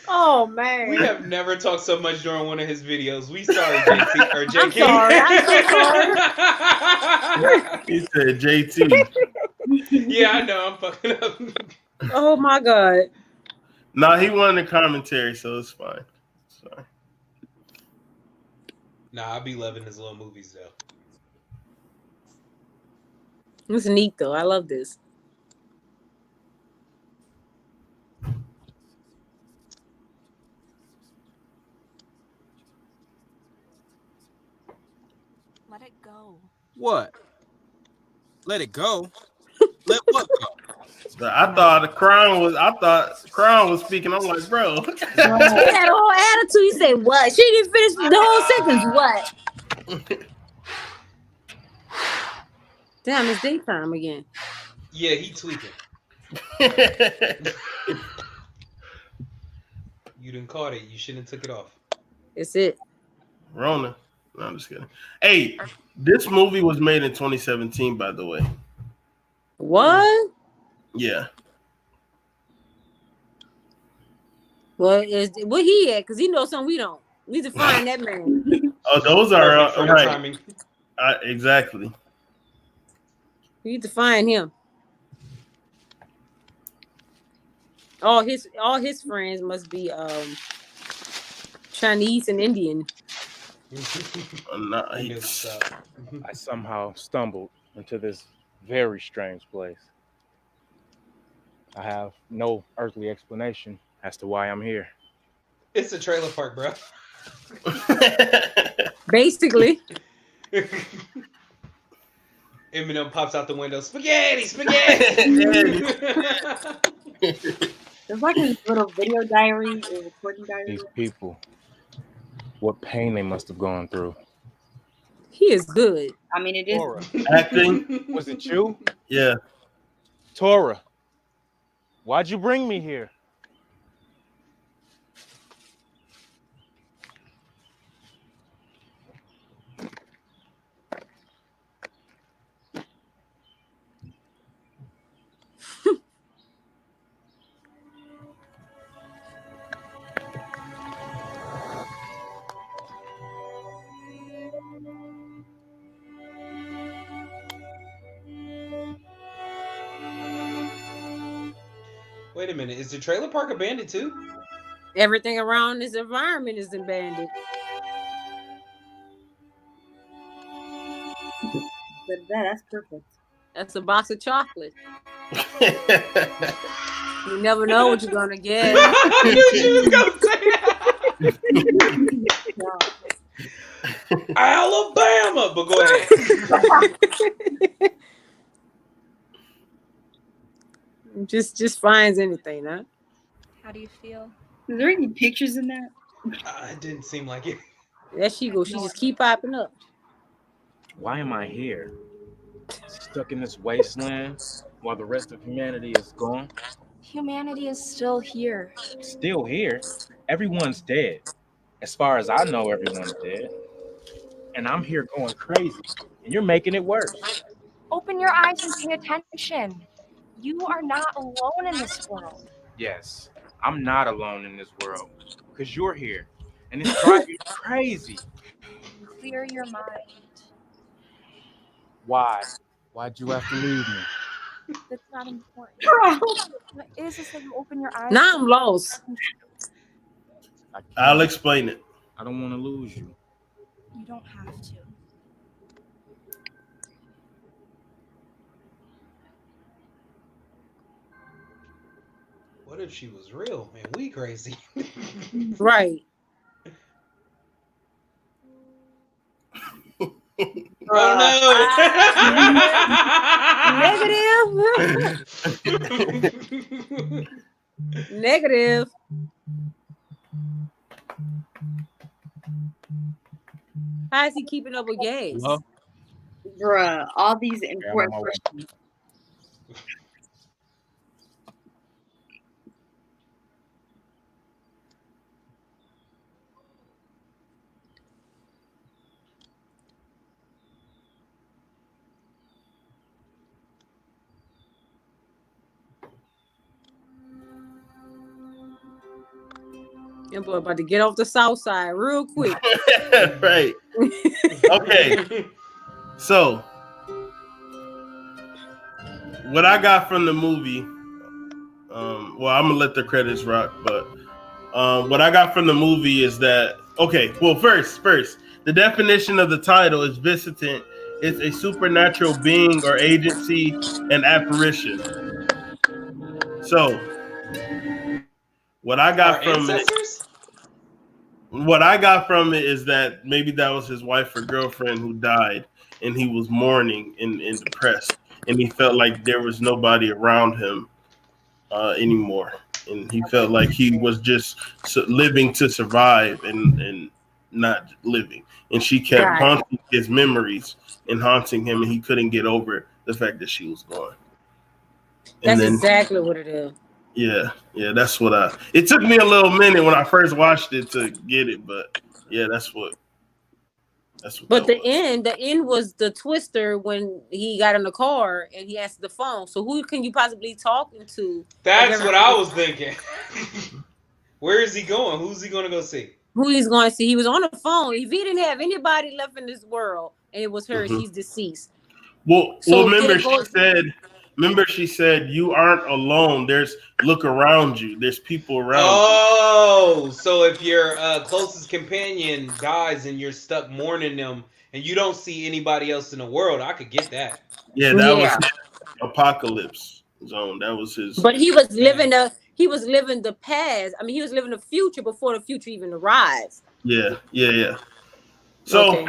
Oh man. We have never talked so much during one of his videos. We sorry, JT or JK. I'm sorry. He said JT. Yeah, I know. I'm fucking up. Oh my god. No, he won the commentary, so it's fine. Sorry. Nah, I be loving his little movies though. It's neat though. I love this. Let it go. What? Let it go? Let what go? I thought Crown was speaking. I'm like, bro. He had a whole attitude. He said, what? She didn't finish the whole sentence. What? Damn, it's daytime again. Yeah, he tweaking. You done caught it. You shouldn't have took it off. It's it. Rona. No, I'm just kidding. Hey, this movie was made in 2017, by the way. What? Yeah. Well, where he at? Because he knows something we don't. We need to find that man. Oh, those are Perfect for the right. timing. Exactly. We need to find him. All his friends must be Chinese and Indian. Nice. I somehow stumbled into this very strange place. I have no earthly explanation as to why I'm here. It's a trailer park, bro. Basically. Eminem pops out the window. Spaghetti, spaghetti. It's like a little video diary or recording diary. These people, what pain they must have gone through. He is good. I mean, it is. Tora, Acting. was it you? Yeah. Tora, why'd you bring me here? Wait a minute. Is the trailer park abandoned too? Everything around this environment is abandoned. That's perfect. That's a box of chocolate. You never know what you're gonna get. I knew she was gonna say that. Alabama, but go ahead. Just finds anything, huh? How do you feel? Is there any pictures in that? It didn't seem like it. There she goes. She just keep popping up. Why am I here? Stuck in this wasteland while the rest of humanity is gone? Humanity is still here. Still here? Everyone's dead. As far as I know, everyone's dead. And I'm here going crazy. And you're making it worse. Open your eyes and pay attention. You are not alone in this world. Yes, I'm not alone in this world. Because you're here. And it's driving you crazy. Clear your mind. Why? Why'd you have to leave me? That's not important. What is this that you open your eyes? Now I'm lost. I'll explain it. I don't want to lose you. You don't have to. What if she was real and we crazy? Right. Oh Negative. Negative. How is he keeping up with gas? Hello? Bruh, all these important way. questions. That boy about to get off the south side real quick. Right. Okay. So, what I got from the movie, well, I'm gonna let the credits rock, but what I got from the movie is that first, the definition of the title is visitant. It's a supernatural being or agency, an apparition. So, what I got from it is that maybe that was his wife or girlfriend who died, and he was mourning and depressed, and he felt like there was nobody around him anymore, and he felt like he was just living to survive and not living. And she kept haunting his memories and haunting him, and he couldn't get over the fact that she was gone. That's exactly what it is. Yeah, that's what it took me a little minute when I first watched it to get it, but Yeah, that's what. But the end was the twister when he got in the car and he answered the phone. So who can you possibly talking to? That's what I was thinking. Where is he going? Who's he going to go see? Who he's going to see? He was on the phone. If he didn't have anybody left in this world and it was her, she's deceased. Well, remember she said you aren't alone. Look around you. There's people around you. Oh, so if your closest companion dies and you're stuck mourning them and you don't see anybody else in the world, I could get that. Yeah, that was his apocalypse zone. That was his. But he was living the past. I mean, he was living the future before the future even arrives. Yeah. So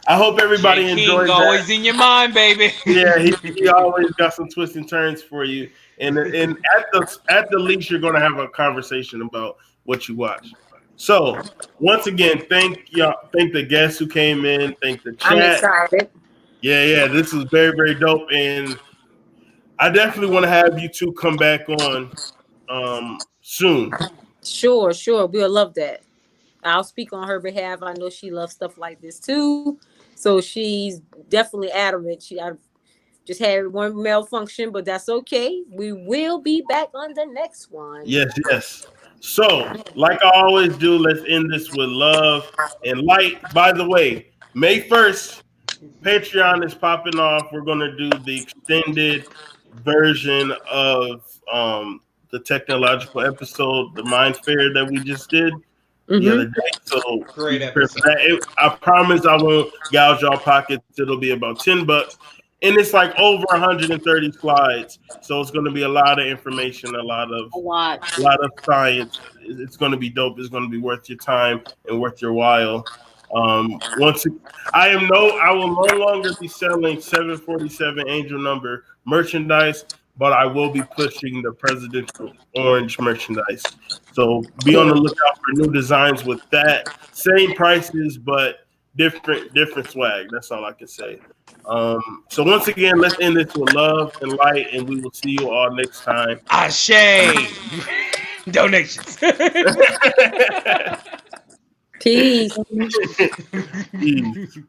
I hope everybody enjoyed that. Always in your mind, baby. Yeah, he always got some twists and turns for you. And at the least, you're gonna have a conversation about what you watch. So once again, thank the guests who came in, thank the chat. I'm excited. Yeah, this is very, very dope. And I definitely want to have you two come back on soon. Sure. We'll love that. I'll speak on her behalf. I know she loves stuff like this too. So she's definitely adamant. I just had one malfunction, but that's okay. We will be back on the next one. Yes. So, like I always do, let's end this with love and light. By the way, May 1st, Patreon is popping off. We're going to do the extended version of the technological episode, the Mind Fair that we just did the other day. So great episode. I promise I won't gouge y'all pockets. It'll be about $10. And it's like over 130 slides. So it's going to be a lot of information, a lot of science. It's going to be dope. It's going to be worth your time and worth your while. I will no longer be selling 747 Angel number merchandise, but I will be pushing the presidential orange merchandise. So be on the lookout for new designs with that. Same prices, but different swag. That's all I can say. So once again, let's end this with love and light, and we will see you all next time. Ashe. Donations. Peace. Peace.